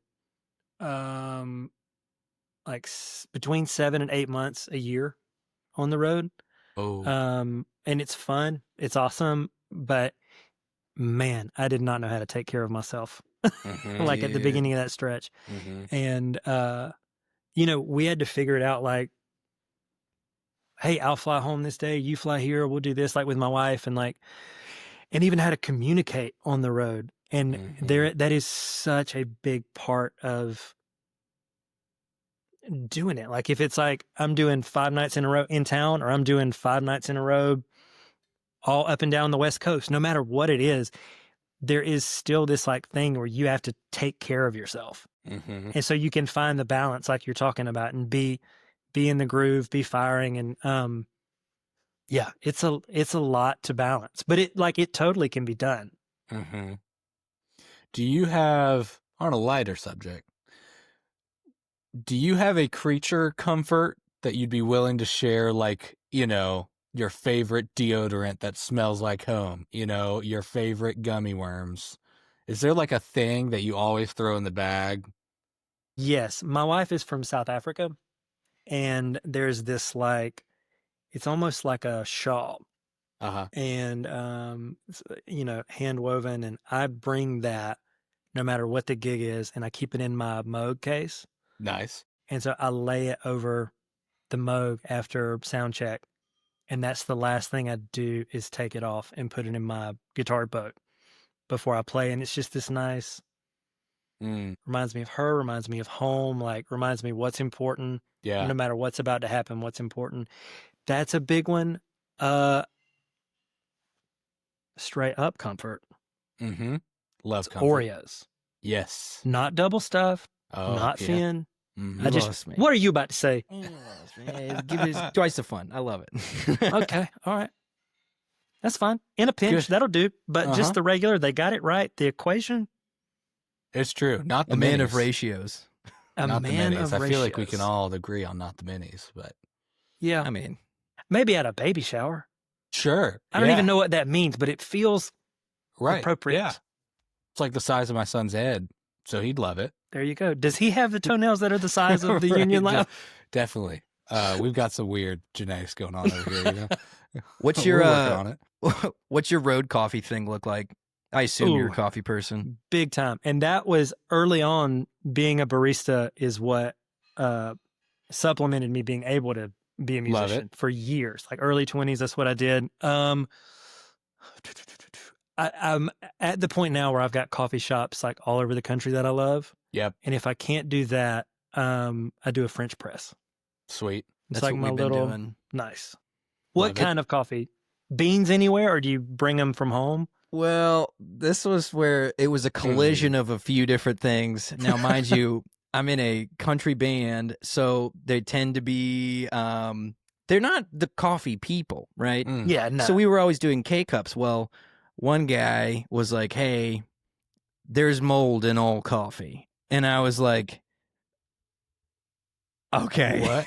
like between 7 and 8 months a year on the road. Oh. And it's fun. It's awesome. But man, I did not know how to take care of myself like at the beginning of that stretch. And, you know, we had to figure it out like, hey, I'll fly home this day. You fly here. We'll do this like with my wife and like, and even how to communicate on the road. And that is such a big part of doing it. Like if it's like I'm doing 5 nights in a row in town, or I'm doing 5 nights in a row all up and down the West Coast, no matter what it is, there is still this like thing where you have to take care of yourself. And so you can find the balance like you're talking about and be in the groove, be firing. And yeah, it's a lot to balance, but it totally can be done. Do you have, on a lighter subject, do you have a creature comfort that you'd be willing to share, like, you know, your favorite deodorant that smells like home, you know, your favorite gummy worms? Is there like a thing that you always throw in the bag? Yes. My wife is from South Africa, and there's this like, it's almost like a shawl. And, you know, hand woven, and I bring that no matter what the gig is, and I keep it in my Moog case. Nice. And so I lay it over the Moog after sound check. And that's the last thing I do is take it off and put it in my guitar boat before I play. And it's just this nice, reminds me of her, reminds me of home, like reminds me what's important. Yeah. No matter what's about to happen, what's important. That's a big one. Straight up comfort. Love comfort. Oreos. Yes. Not double stuff. Not Finn. You lost me. What are you about to say? Give it twice the fun. I love it. Okay. All right. That's fine. In a pinch, that'll do. But just the regular, they got it right. The equation. It's true. Not the a man minis. of ratios. Not man the minis. of I ratios. feel like we can all agree on not the minis, but yeah. I mean, maybe at a baby shower. Sure. I don't even know what that means, but it feels appropriate. Yeah. It's like the size of my son's head, so he'd love it. There you go. Does he have the toenails that are the size of the Union Lab? Definitely. We've got some weird genetics going on over here, you know? What's We're your working on it. what's your road coffee thing look like? I assume you're a Ooh. coffee person. Big time. And that was early on. Being a barista is what supplemented me being able to be a Love musician it. for years. Like early 20s, that's what I did. I'm at the point now where I've got coffee shops like all over the country that I love. Yep. And if I can't do that, I do a French press. Sweet. It's That's like what my we've been little doing. nice. Love What it. kind of coffee? Beans anywhere, or do you bring them from home? Well, this was where it was a collision of a few different things. Now, mind you, I'm in a country band, so they tend to be they're not the coffee people, right? Mm. Yeah, no. So we were always doing K-cups. Well, one guy was like, "Hey, there's mold in all coffee." And I was like, "Okay." What?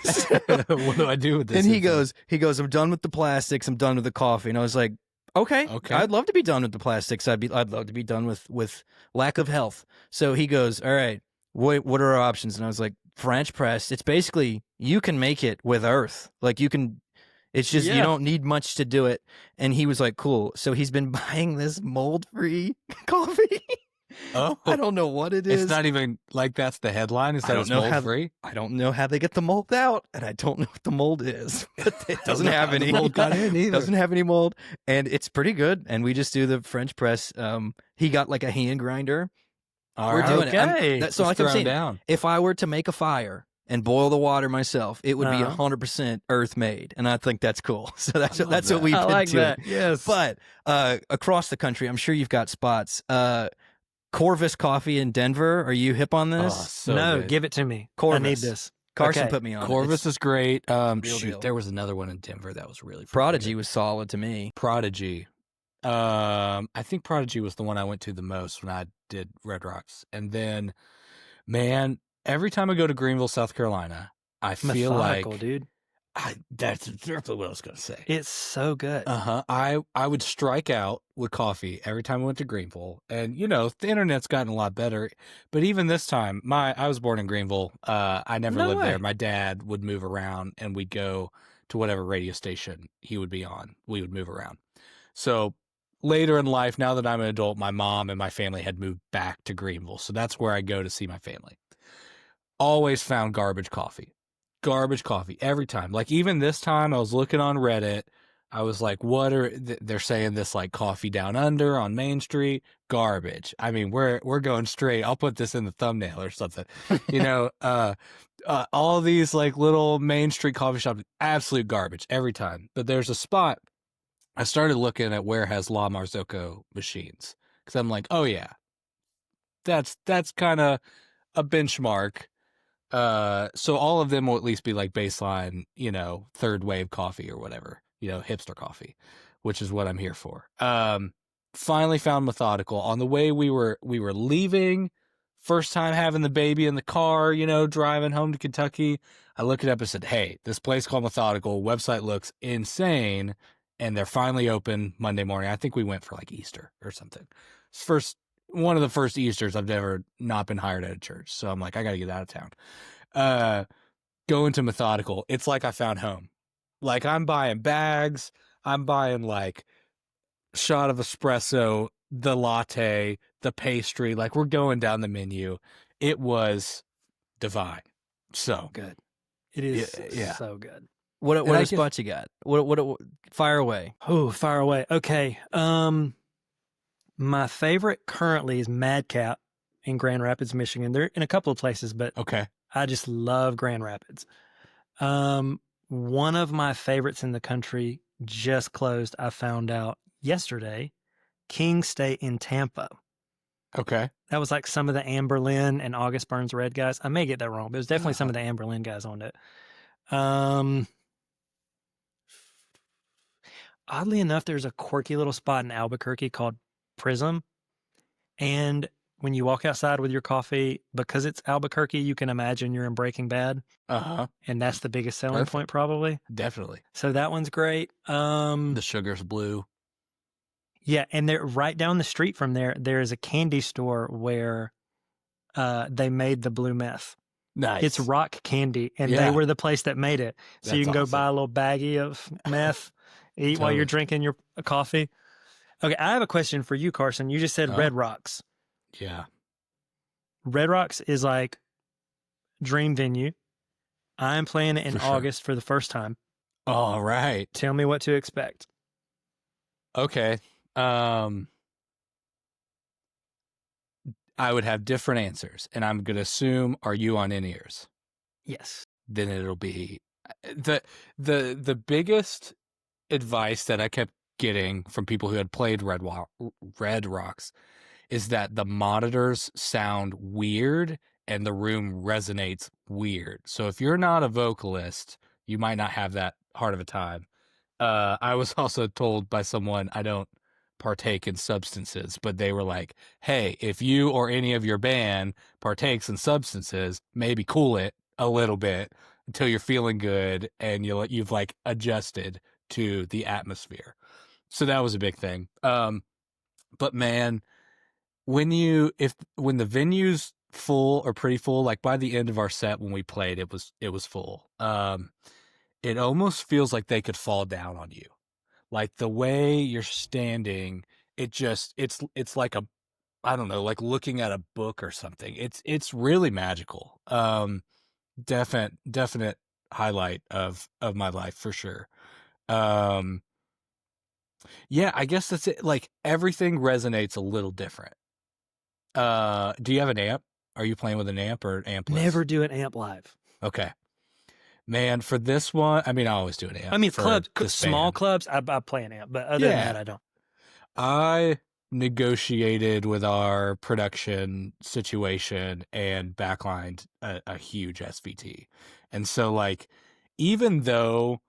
What do I do with this? And he info? goes, "I'm done with the plastics. I'm done with the coffee." And I was like, "Okay, Okay. I'd love to be done with the plastics. I'd love to be done with lack of health." So he goes, "All right, what are our options?" And I was like, "French press. It's basically you can make it with earth. Like you can. It's just you Yeah. don't need much to do it." And he was like, "Cool." So he's been buying this mold-free coffee. Oh, I don't know what it is. it's not even like that's the headline. Is I that don't it's know how- mold free? I don't know how they get the mold out, and I don't know what the mold is. But it doesn't have any. mold got in either. Doesn't have any mold, and it's pretty good. And we just do the French press. He got like a hand grinder. All We're right. doing Okay. it. So Just like I'm throw 'em saying, down. if I were to make a fire and boil the water myself, it would be Uh-huh. 100% earth made, and I think that's cool. So that's love what that. we've I been like doing. that. Yes. But across the country, I'm sure you've got spots. Corvus Coffee in Denver. Are you hip on Oh, this? so no, good. give it to me. Corvus. I need this. Carson Okay. put me on it. Corvus It's- is great. real Shoot, deal. there was another one in Denver that was really freaking Prodigy good. was solid to me. Prodigy. I think Prodigy was the one I went to the most when I did Red Rocks. And then, man, every time I go to Greenville, South Carolina, I feel Methodical, like dude. that's exactly what I was gonna say. It's so good. I would strike out with coffee every time I went to Greenville, and you know the internet's gotten a lot better. But even this time, I was born in Greenville. I never No lived way. there. My dad would move around, and we'd go to whatever radio station he would be on. We would move around. So later in life, now that I'm an adult, my mom and my family had moved back to Greenville, so that's where I go to see my family. Always found garbage coffee every time. Like even this time I was looking on Reddit, I was like, what are they're saying this like coffee down under on Main Street, garbage. I mean, we're going straight. I'll put this in the thumbnail or something. You know, all these like little Main Street coffee shops, absolute garbage every time. But there's a spot I started looking at where has La Marzocco machines, cuz I'm like, "Oh yeah. That's kind of a benchmark." So all of them will at least be like baseline, you know, third wave coffee or whatever, you know, hipster coffee, which is what I'm here for. Finally found Methodical on the way. We were leaving, first time having the baby in the car, you know, driving home to Kentucky. I looked it up and said, "Hey, this place called Methodical website looks insane." And they're finally open Monday morning. I think we went for like Easter or something. It's one of the first Easters I've ever not been hired at a church. So I'm like, I got to get out of town. Going to Methodical, it's like I found home. Like I'm buying bags, I'm buying like shot of espresso, the latte, the pastry. Like we're going down the menu. It was divine. So Good. It is Yeah. so good. What And I other guess- spots you got? What fire away. Oh, fire away. Okay. My favorite currently is Madcap in Grand Rapids, Michigan. They're in a couple of places, but Okay. I just love Grand Rapids. One of my favorites in the country just closed. I found out yesterday. King State in Tampa. Okay. That was like some of the Amber Lynn and August Burns Red guys. I may get that wrong, but it was definitely some of the Amber Lynn guys on it. Oddly enough, there's a quirky little spot in Albuquerque called Prism. And when you walk outside with your coffee, because it's Albuquerque, you can imagine you're in Breaking Bad. Uh-huh. And that's the biggest selling Perfect. point, probably. Definitely. So that one's great. The sugar's blue. Yeah, and they're right down the street from there. There is a candy store where they made the blue meth. Nice. It's Rock Candy, and Yeah. they were the place that made it. So you That's can go awesome. buy a little baggie of meth, eat while you're Totally. drinking your coffee. Okay, I have a question for you, Carson. You just said Oh. Red Rocks. Yeah. Red Rocks is like dream venue. I'm playing it in For sure. August for the first time. All right. Tell me what to expect. Okay. I would have different answers, and I'm going to assume, are you on in-ears? Yes. Then it'll be the biggest advice that I kept getting from people who had played Red Rocks is that the monitors sound weird and the room resonates weird. So if you're not a vocalist, you might not have that hard of a time. I was also told by someone I don't partake in substances, but they were like, hey, if you or any of your band partakes in substances, maybe cool it a little bit until you're feeling good and you've like adjusted to the atmosphere. So that was a big thing. But man, when the venue's full or pretty full, like by the end of our set when we played, it was full. It almost feels like they could fall down on you. Like the way you're standing, it's like I don't know, like looking at a book or something. It's really magical. Definite highlight of my life for sure. Yeah, I guess that's it. Like everything resonates a little different. Do you have an amp? Are you playing with an amp or ampless? Never do an amp live. Okay. Man, for this one, I mean, I always do an amp. I mean, for clubs, this small band. clubs, I play an amp, but other than that, I don't. I negotiated with our production situation and backlined a huge SVT. And so, like, even though,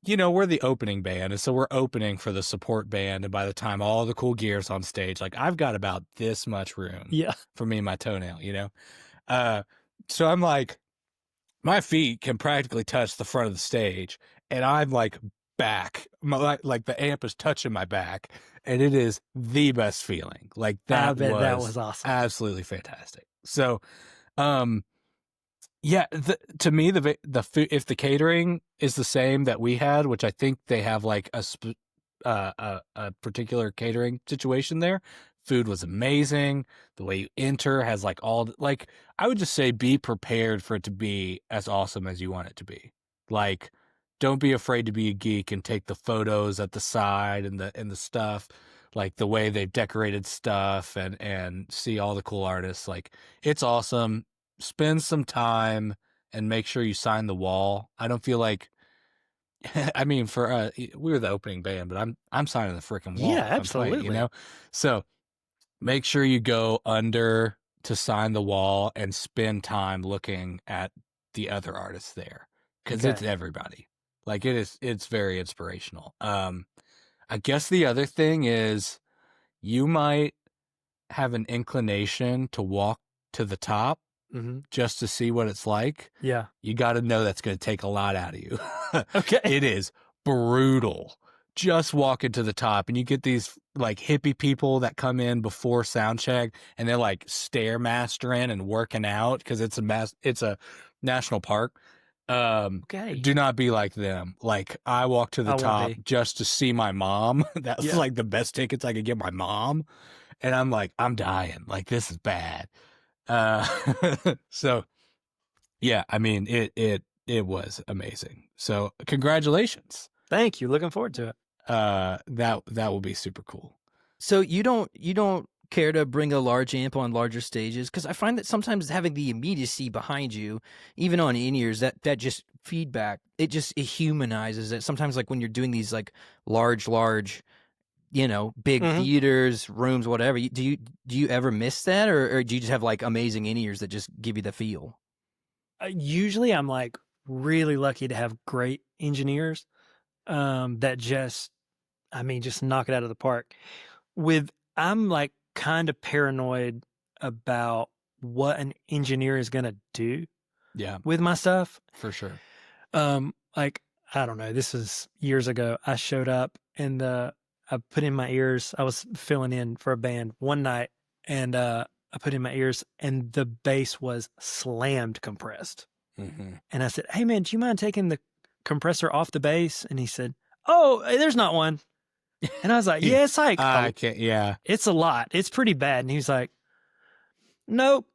you know, we're the opening band, and so we're opening for the support band, and by the time all the cool gear's on stage, like, I've got about this much room for me and my toenail, you know? So I'm like, my feet can practically touch the front of the stage, and I'm like back, like the amp is touching my back, and it is the best feeling. Like that was awesome. Absolutely fantastic. So, yeah, to me, the food, if the catering is the same that we had, which I think they have like a particular catering situation there. Food was amazing. The way you enter has like I would just say be prepared for it to be as awesome as you want it to be. Like, don't be afraid to be a geek and take the photos at the side and the stuff, like the way they've decorated stuff and see all the cool artists. Like, it's awesome. Spend some time and make sure you sign the wall. I don't feel like I mean, for we were the opening band, but I'm signing the freaking wall. Yeah, if I'm absolutely. playing, you know, so make sure you go under to sign the wall and spend time looking at the other artists there because it's everybody. Like it's very inspirational. I guess the other thing is you might have an inclination to walk to the top just to see what it's like. Yeah. You got to know that's going to take a lot out of you. Okay. It is brutal. Just walking to the top, and you get these like hippie people that come in before sound check, and they're like stairmastering and working out because it's a national park. Do not be like them. Like I walked to the top just to see my mom. That was like the best tickets I could get my mom, and I'm like, I'm dying. Like this is bad. So yeah, I mean it was amazing. So congratulations. Thank you. Looking forward to it. That will be super cool. So you don't care to bring a large amp on larger stages? Because I find that sometimes having the immediacy behind you, even on in-ears, that just feedback, it humanizes it. Sometimes like when you're doing these like large, you know, big theaters, rooms, whatever, do you ever miss that, or do you just have like amazing in-ears that just give you the feel? Usually I'm like really lucky to have great engineers that just knock it out of the park. I'm like kind of paranoid about what an engineer is going to do with my stuff. For sure. Like, I don't know, this was years ago. I showed up and I put in my ears. I was filling in for a band one night and I put it in my ears, and the bass was slammed compressed. Mm-hmm. And I said, "Hey man, do you mind taking the compressor off the bass?" And he said, "Oh, there's not one." And I was like, "Yeah, it's like I can't. Yeah. it's a lot. It's pretty bad." And he was like, "Nope."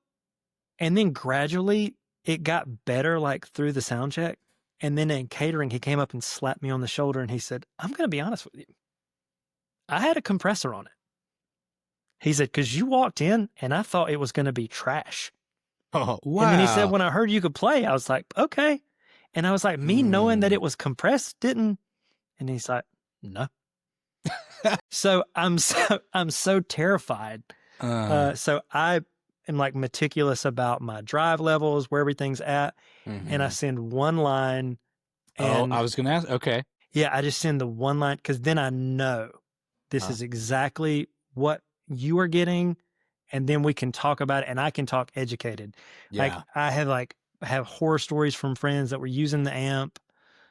And then gradually it got better, like through the sound check. And then in catering, he came up and slapped me on the shoulder and he said, "I'm going to be honest with you. I had a compressor on it." He said, "Because you walked in and I thought it was going to be trash." Oh, wow. And then he said, "When I heard you could play, I was like, okay." And I was like, me knowing that it was compressed didn't. And he's like, "No." So I'm so terrified. So I am like meticulous about my drive levels, where everything's at. And I send one line. And I was going to ask. Okay. yeah, I just send the one line because then I know this is exactly what you are getting. And then we can talk about it and I can talk educated. Yeah. Like I have horror stories from friends that were using the amp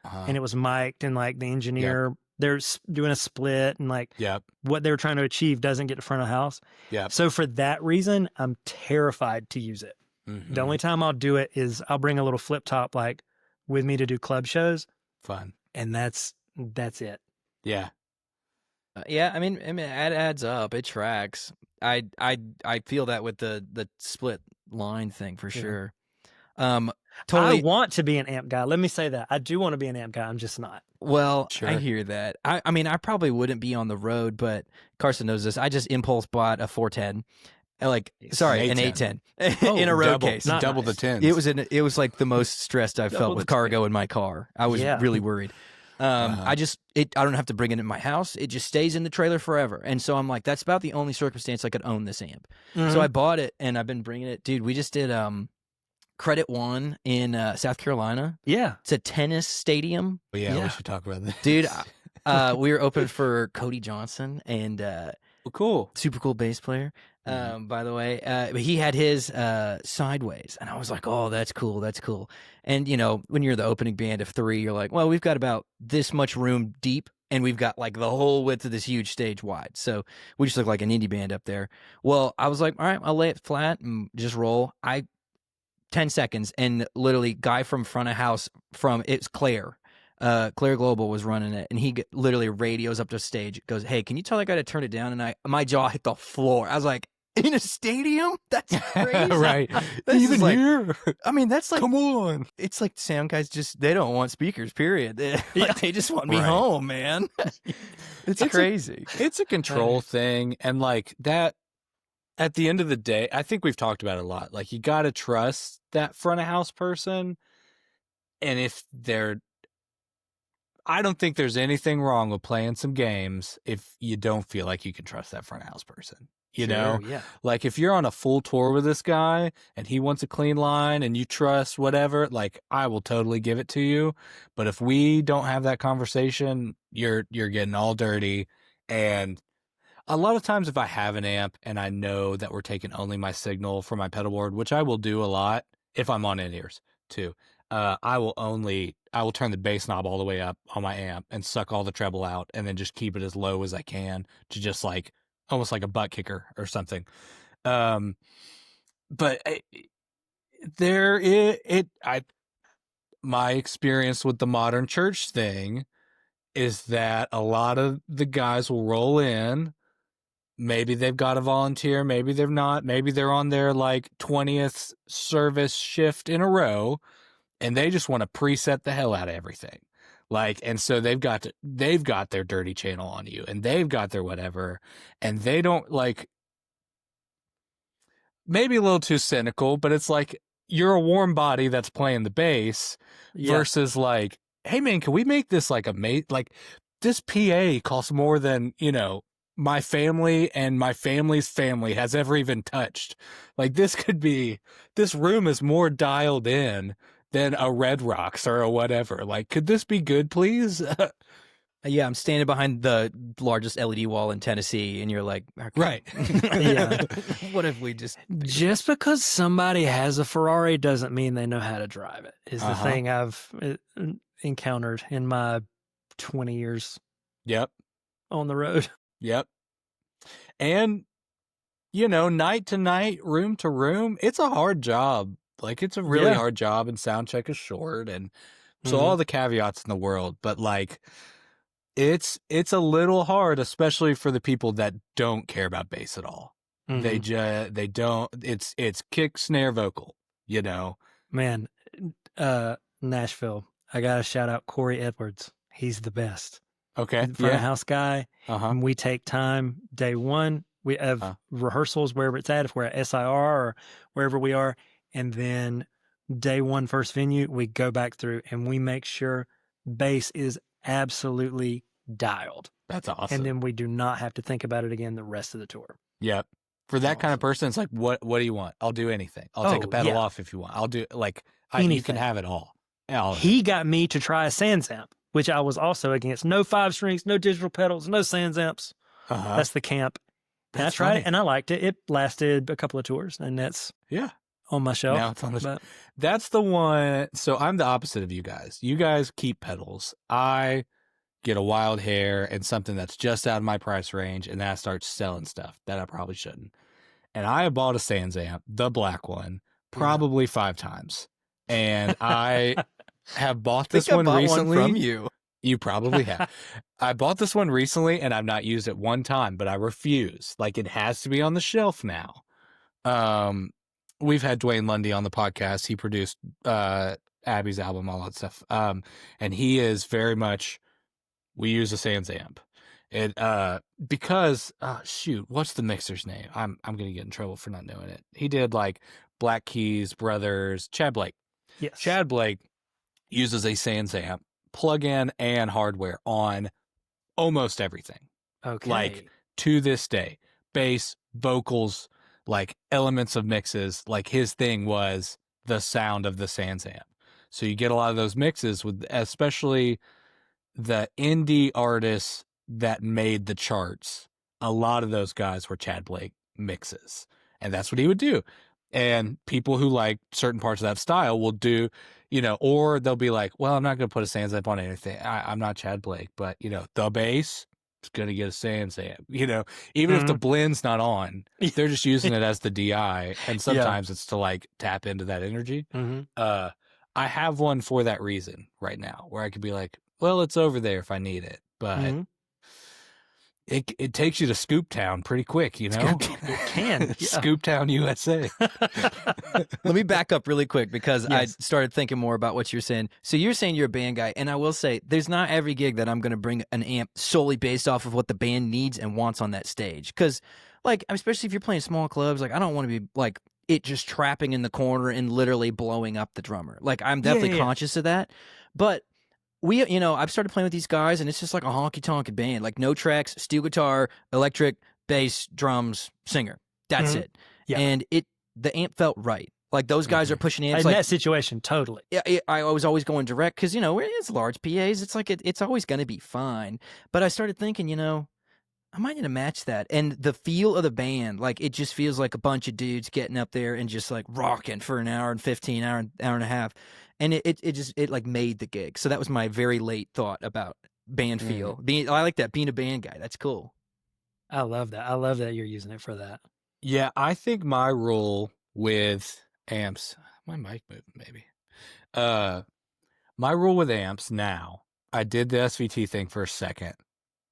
and it was mic'd and like the engineer, they're doing a split and like what they were trying to achieve doesn't get to front of house. Yeah. So for that reason, I'm terrified to use it. The only time I'll do it is I'll bring a little flip top like with me to do club shows. Fun. And that's it. Yeah. Yeah, I mean, it adds up. It tracks. I feel that with the split line thing for sure. Totally. I want to be an amp guy. Let me say that. I do want to be an amp guy. I'm just not. Well, Sure. I hear that. I mean, I probably wouldn't be on the road, but Carson knows this. I just impulse bought a 410. Like, sorry, an 810 in a road case. Double the 10s. It was like the most stressed I've felt with cargo in my car. I was really worried. I don't have to bring it in my house. It just stays in the trailer forever. And so I'm like, that's about the only circumstance I could own this amp. So I bought it and I've been bringing it. Dude, we just did Credit One in South Carolina. Yeah. It's a tennis stadium. But yeah, we should talk about that. Dude, we were open for Cody Johnson and cool. Super cool bass player. By the way, he had his Sideways, and I was like, "Oh, that's cool, that's cool." And you know, when you're the opening band of 3, you're like, "Well, we've got about this much room deep, and we've got like the whole width of this huge stage wide." So we just look like an indie band up there. Well, I was like, "All right, I'll lay it flat and just roll." 10 seconds, and literally, guy from front of house it's Claire. Claire Global was running it, and he literally radios up to stage, goes, "Hey, can you tell that guy to turn it down?" And my jaw hit the floor. I was like, "In a stadium? That's crazy." Right. Even like, here? I mean, that's like, come on. It's like sound guys they don't want speakers, period. They just want me home, man. It's crazy. It's a control thing, and like that, at the end of the day, I think we've talked about it a lot. Like, you got to trust that front of house person, and if I don't think there's anything wrong with playing some games if you don't feel like you can trust that front of house person. You know? Yeah. Like, if you're on a full tour with this guy and he wants a clean line and you trust whatever, like, I will totally give it to you. But if we don't have that conversation, you're getting all dirty. And a lot of times if I have an amp and I know that we're taking only my signal for my pedal board, which I will do a lot if I'm on in-ears too, I will turn the bass knob all the way up on my amp and suck all the treble out and then just keep it as low as I can to just like almost like a butt kicker or something. But my experience with the modern church thing is that a lot of the guys will roll in. Maybe they've got a volunteer, maybe they're not, maybe they're on their like 20th service shift in a row, and they just want to preset the hell out of everything. Like, and so they've got their dirty channel on you, and they've got their whatever, and they don't like, maybe a little too cynical, but it's like, you're a warm body that's playing the bass versus like, hey man, can we make this like like this PA costs more than, you know, my family and my family's family has ever even touched. Like, this room is more dialed in than a Red Rocks or a whatever. Like, could this be good, please? Yeah, I'm standing behind the largest LED wall in Tennessee, and you're like, okay. Right. Yeah. What if we just because somebody has a Ferrari doesn't mean they know how to drive it, is the thing I've encountered in my 20 years Yep. on the road. Yep. And night to night, room to room, it's a hard job. Like, it's a really Yeah. hard job, and sound check is short, and so Mhm. all the caveats in the world, but like, it's a little hard, especially for the people that don't care about bass at all. They don't. It's kick, snare, vocal. Man, Nashville. I gotta shout out Corey Edwards. He's the best. Okay, He's the front of house guy. Uh-huh. And we take time day one. We have rehearsals wherever it's at, if we're at SIR or wherever we are. And then day one, first venue, we go back through and we make sure bass is absolutely dialed. That's awesome. And then we do not have to think about it again the rest of the tour. Yep. For that kind of person, it's like, what do you want? I'll do anything. I'll take a pedal off if you want. I'll do you can have it all. He got me to try a Sans amp, which I was also against. No 5 strings, no digital pedals, no Sans amps. That's the camp. And I tried it and I liked it. It lasted a couple of tours, and that's on my shelf. Now it's on the shelf. That's the one. So I'm the opposite of you guys. You guys keep pedals. I get a wild hair and something that's just out of my price range, and then I start selling stuff that I probably shouldn't. And I have bought a Sans amp, the black one, probably 5 times. And I have bought this one recently. One from you. You probably have. I bought this one recently, and I've not used it one time, but I refuse. Like, it has to be on the shelf now. We've had Dwayne Lundy on the podcast. He produced Abby's album, all that stuff. And he is very much, we use a Sans amp. Because what's the mixer's name? I'm gonna get in trouble for not knowing it. He did like Black Keys Brothers, Chad Blake. Yes. Chad Blake uses a Sans amp, plug-in and hardware on almost everything. Okay. Like, to this day, bass, vocals, like elements of mixes, like his thing was the sound of the Sans amp. So you get a lot of those mixes with, especially the indie artists that made the charts. A lot of those guys were Chad Blake mixes, and that's what he would do. And people who like certain parts of that style will do, or they'll be like, well, I'm not going to put a Sans amp on anything. I'm not Chad Blake, but the bass is going to get a Sans amp, even if the blend's not on, they're just using it as the DI. And sometimes it's to like tap into that energy. I have one for that reason right now, where I could be like, well, it's over there if I need it, but it takes you to Scoop Town pretty quick, It can. Scoop Town, USA. Let me back up really quick, because I started thinking more about what you're saying. So you're saying you're a band guy, and I will say there's not every gig that I'm going to bring an amp solely based off of what the band needs and wants on that stage. Because, like, especially if you're playing small clubs, like, I don't want to be like it just trapping in the corner and literally blowing up the drummer. Like, I'm definitely conscious of that, but I've started playing with these guys, and it's just like a honky-tonk band. Like, no tracks, steel guitar, electric, bass, drums, singer. That's it. Yeah. And the amp felt right. Like, those guys are pushing amps. In that situation, totally. Yeah, I was always going direct, because, it's large PAs. It's like it's always going to be fine. But I started thinking, I might need to match that. And the feel of the band, like, it just feels like a bunch of dudes getting up there and just, like, rocking for an hour and 15, hour and a half. And it like made the gig. So that was my very late thought about band feel. I like that, being a band guy. That's cool. I love that. I love that you're using it for that. Yeah, I think my rule with amps, my mic moved maybe. My rule with amps now, I did the SVT thing for a second.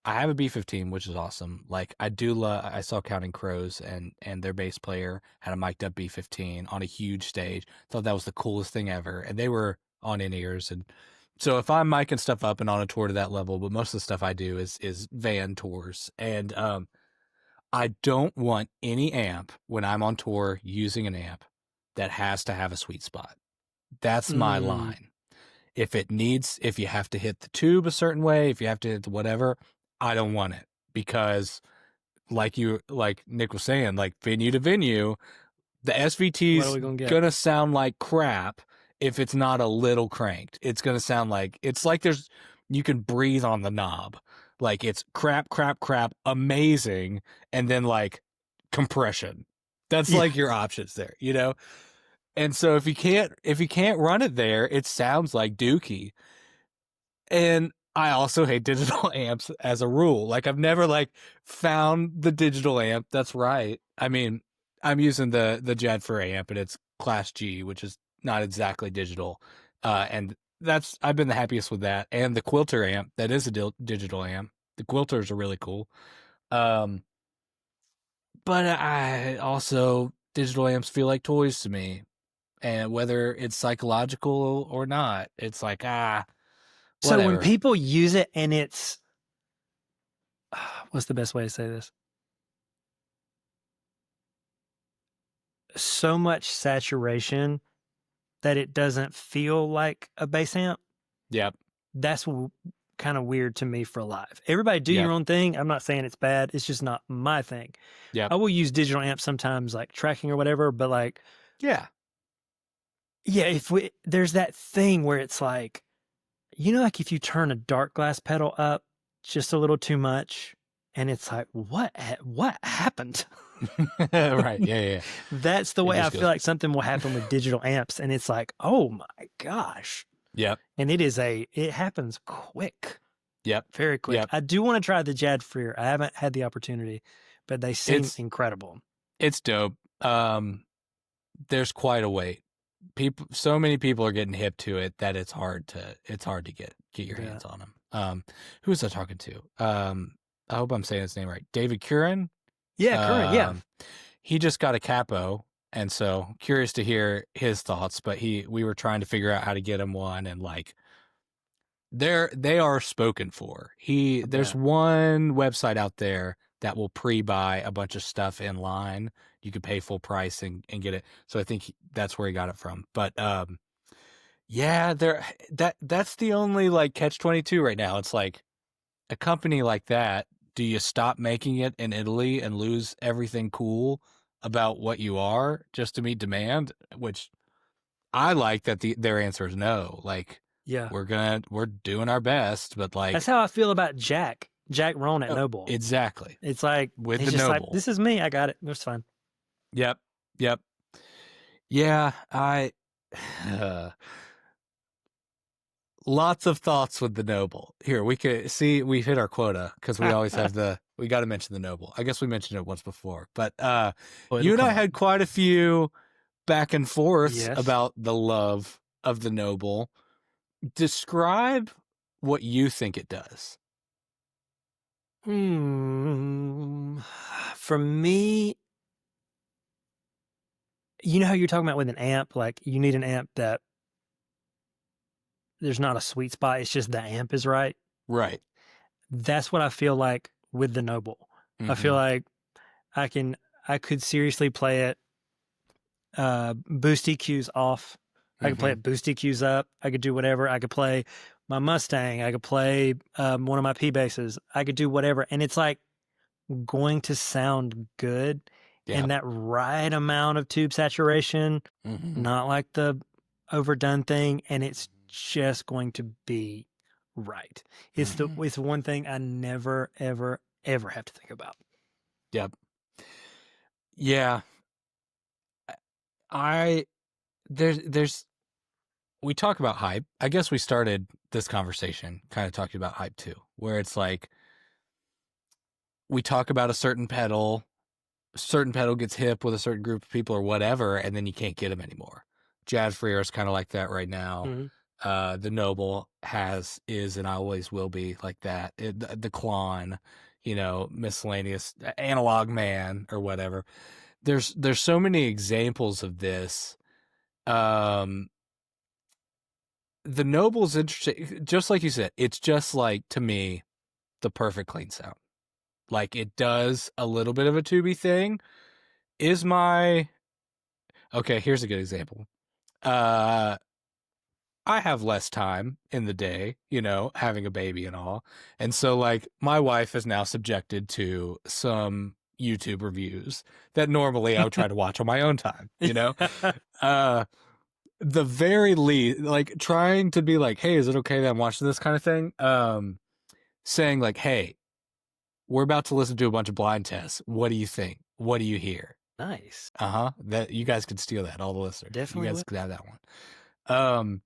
I have a B15, which is awesome. Like, I do love, I saw Counting Crows, and their bass player had a mic'd up B15 on a huge stage. Thought that was the coolest thing ever. And they were on in-ears. And so if I'm micing stuff up and on a tour to that level, but most of the stuff I do is van tours. And I don't want any amp when I'm on tour using an amp that has to have a sweet spot. That's my line. If you have to hit the tube a certain way, if you have to hit the whatever, I don't want it, because like Nick was saying, like, venue to venue, the SVT's gonna sound like crap if it's not a little cranked. It's gonna sound like, it's like you can breathe on the knob. Like, it's crap, amazing, and then like compression. That's like your options there, And so if you can't run it there, it sounds like dookie. And I also hate digital amps as a rule. Like I've never like found the digital amp that's right. I mean, I'm using the Jadfer amp and it's Class G, which is not exactly digital. And that's I've been the happiest with that. And the Quilter amp that is a digital amp. The Quilters are really cool. But I also digital amps feel like toys to me. And whether it's psychological or not, it's like whatever. So when people use it and it's, what's the best way to say this? So much saturation that it doesn't feel like a bass amp. Yep. That's kind of weird to me for live. Everybody do your own thing. I'm not saying it's bad. It's just not my thing. Yeah. I will use digital amps sometimes, like tracking or whatever, but like, yeah, there's that thing where it's like, like if you turn a dark glass pedal up just a little too much, and it's like, what happened? right. Yeah. That's the way I feel like something will happen with digital amps, and it's like, oh my gosh. Yep. And it happens quick. Yep. Very quick. Yep. I do want to try the Jadfer. I haven't had the opportunity, but they seem incredible. It's dope. There's quite a wait. So many people are getting hip to it that it's hard to get your hands on them. Who was I talking to? I hope I'm saying his name right. David Curran. Yeah, Curran. Yeah. He just got a capo, and so curious to hear his thoughts. But we were trying to figure out how to get him one, and like they are spoken for. There's one website out there that will pre-buy a bunch of stuff in line. You could pay full price and get it. So I think that's where he got it from. But yeah, that's the only like catch-22 right now. It's like a company like that. Do you stop making it in Italy and lose everything cool about what you are just to meet demand? Which I like that their answer is no. Like, yeah, we're doing our best, but like that's how I feel about Jack Rohn at Noble. Exactly. It's like with he's the just Noble. Like, this is me. I got it. It's fine. Yep. Yeah, lots of thoughts with the Noble. Here, we could see we've hit our quota because we always have we got to mention the Noble. I guess we mentioned it once before, but you and I had quite a few back and forths about the love of the Noble. Describe what you think it does. For me, you know how you're talking about with an amp, like you need an amp that there's not a sweet spot. It's just the amp is right. Right. That's what I feel like with the Noble. I feel like I could seriously play it boost EQs off. I could play it boost EQs up. I could do whatever. I could play my Mustang. I could play one of my P basses. I could do whatever. And it's like going to sound good in that right amount of tube saturation, not like the overdone thing. And it's just going to be right. It's it's one thing I never, ever, ever have to think about. Yep. Yeah. There's we talk about hype. I guess we started this conversation kind of talking about hype too, where it's like we talk about a certain pedal gets hip with a certain group of people or whatever, and then you can't get them anymore. Jadfer is kind of like that right now. The Noble is and always will be like that. The Klon, miscellaneous Analog Man or whatever. There's so many examples of this. The Noble's interesting, just like you said. It's just like, to me, the perfect clean sound. Like, it does a little bit of a tubey thing. Okay, here's a good example. I have less time in the day, having a baby and all. And so, like, my wife is now subjected to some YouTube reviews that normally I would try to watch on my own time, the very least, like, trying to be like, hey, is it okay that I'm watching this kind of thing? Saying like, hey, we're about to listen to a bunch of blind tests. What do you think? What do you hear? Nice. That you guys could steal that, all the listeners. Definitely. You guys could have that one.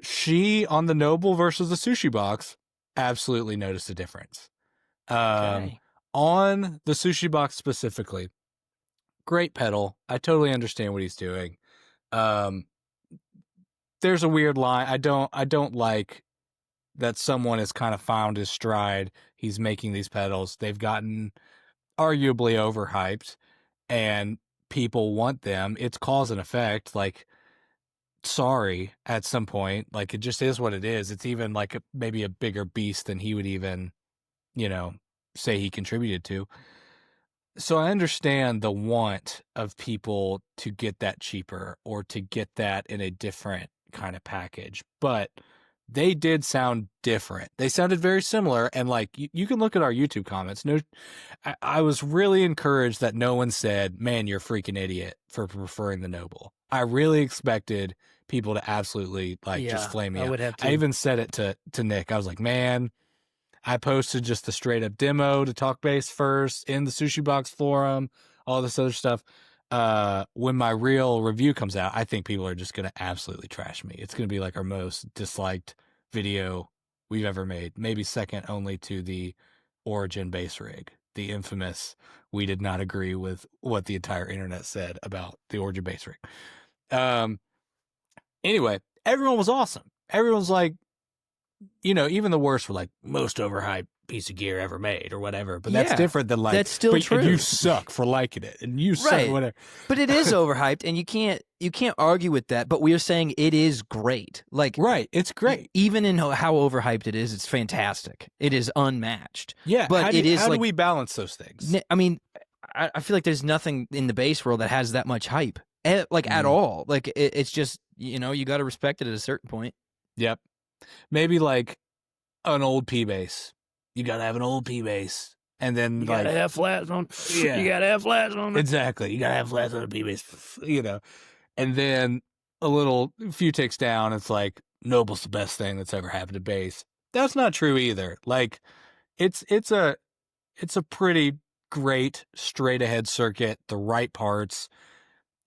She on the Noble versus the Sushi Box absolutely noticed a difference. Okay. On the Sushi Box specifically, great pedal. I totally understand what he's doing. There's a weird line. I don't like that someone has kind of found his stride. He's making these pedals. They've gotten arguably overhyped, and people want them. It's cause and effect. Like, sorry, at some point, like, it just is what it is. It's even like maybe a bigger beast than he would even, say he contributed to. So I understand the want of people to get that cheaper or to get that in a different kind of package, but they did sound different. They sounded very similar, and like you can look at our YouTube comments. No, I was really encouraged that no one said, "Man, you're a freaking idiot for preferring the Noble." I really expected people to absolutely just flame me I out. would have I to. even said it to Nick. I was like, "Man." I posted just the straight up demo to talk bass first in the Sushi Box forum, all this other stuff. When my real review comes out, I think people are just going to absolutely trash me. It's going to be like our most disliked video we've ever made, maybe second only to the Origin bass rig, the infamous, we did not agree with what the entire internet said about the Origin bass rig. Anyway, everyone was awesome. Everyone was like, even the worst were like, most overhyped piece of gear ever made or whatever. But that's different than like, that's still true. And you suck for liking it, and you suck whatever. But it is overhyped, and you can't argue with that. But we are saying it is great. Like, right, it's great. Even in how overhyped it is, it's fantastic. It is unmatched. Yeah, but how do we balance those things? I mean, I feel like there's nothing in the bass world that has that much hype, at all. Like, it's just, you got to respect it at a certain point. Yep. Maybe like an old P bass. You gotta have an old P bass, and then you gotta have flats on. Yeah, you gotta have flats on it. Exactly. You gotta have flats on a P bass. And then a few ticks down, it's like Noble's the best thing that's ever happened to bass. That's not true either. Like, it's a pretty great straight ahead circuit. The right parts.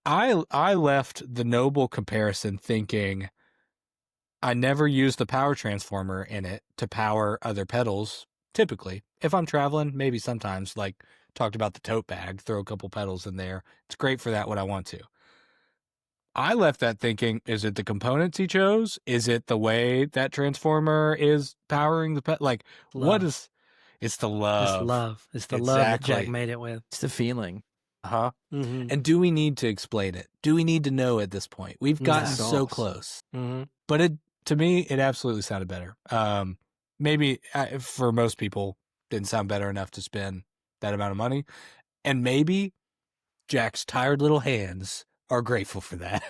I left the Noble comparison thinking, I never use the power transformer in it to power other pedals, typically. If I'm traveling, maybe sometimes, like talked about the tote bag, throw a couple pedals in there. It's great for that when I want to. I left that thinking, is it the components he chose? Is it the way that transformer is powering the pedal? Like, what is... It's the love. It's love. It's the love that Jack made it with. It's the feeling. Uh-huh. Mm-hmm. And do we need to explain it? Do we need to know at this point? We've gotten so close. Mm-hmm. But to me, it absolutely sounded better. Maybe for most people, didn't sound better enough to spend that amount of money. And maybe Jack's tired little hands are grateful for that.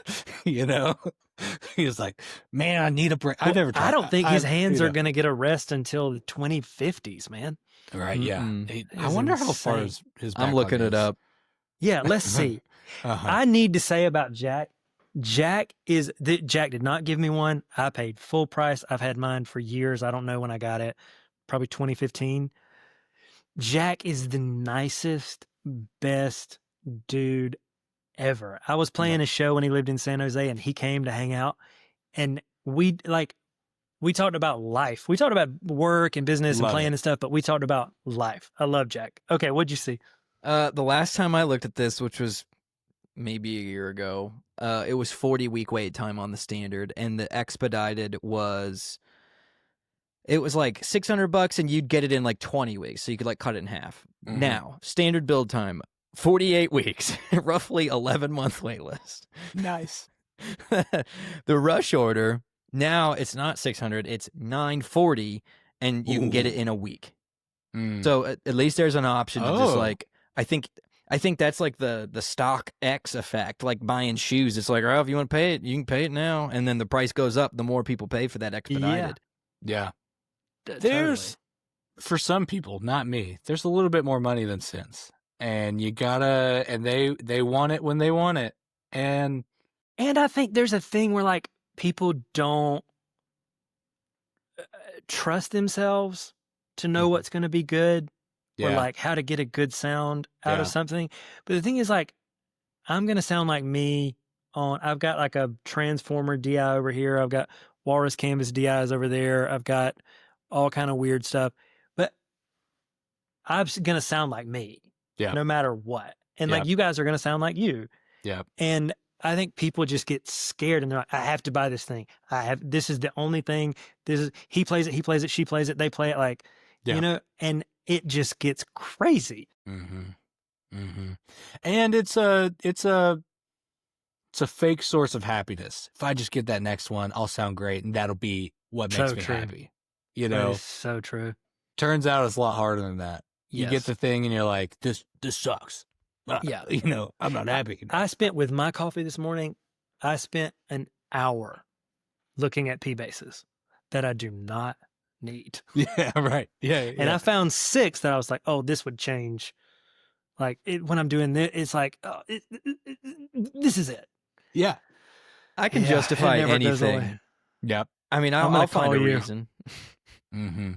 He's like, man, I need a break. Well, I don't think his hands are going to get a rest until the 2050s, man. Right, yeah. I wonder how far his I'm looking it up. Yeah, let's see. I need to say about Jack. Jack did not give me one. I paid full price. I've had mine for years. I don't know when I got it. Probably 2015. Jack is the nicest, best dude ever. I was playing a show when he lived in San Jose, and he came to hang out, and we talked about life. We talked about work and business and playing and stuff, but we talked about life. I love Jack. Okay, what'd you see? The last time I looked at this, which was maybe a year ago, it was 40-week wait time on the standard, and the expedited was like $600, and you'd get it in like 20 weeks, so you could like cut it in half. Mm-hmm. Now, standard build time, 48 weeks, roughly 11-month wait list. Nice. The rush order, now it's not 600, it's 940, and you can get it in a week. So at least there's an option to just like, I think that's like the stock X effect, like buying shoes. It's like, oh, if you want to pay it, you can pay it now. And then the price goes up the more people pay for that expedited. Yeah. There's, for some people, not me, there's a little bit more money than synths. And you gotta, and they want it when they want it. And I think there's a thing where like people don't trust themselves to know what's going to be good. Or like how to get a good sound out of something. But the thing is, like, I'm going to sound like me I've got like a Transformer DI over here. I've got Walrus Canvas DIs over there. I've got all kind of weird stuff. But I'm going to sound like me no matter what. And like you guys are going to sound like you. Yeah. And I think people just get scared and they're like, I have to buy this thing. This is the only thing. He plays it, she plays it, they play it, like, you know, and it just gets crazy. Mm-hmm. Mm-hmm. And it's a fake source of happiness. If I just get that next one, I'll sound great, and that'll be what makes me happy. You know, that is so true. Turns out it's a lot harder than that. You get the thing, and you're like, this sucks. Yeah, you know, I'm not happy. I spent with my coffee this morning. I spent an hour looking at P bases that I do not need. Yeah, right. Yeah, and I found 6 that I was like, oh, this would change. Like when I'm doing this, it's like, oh, this is it. Yeah, I can justify anything. Yep. I mean, I'll find a reason. Mm-hmm.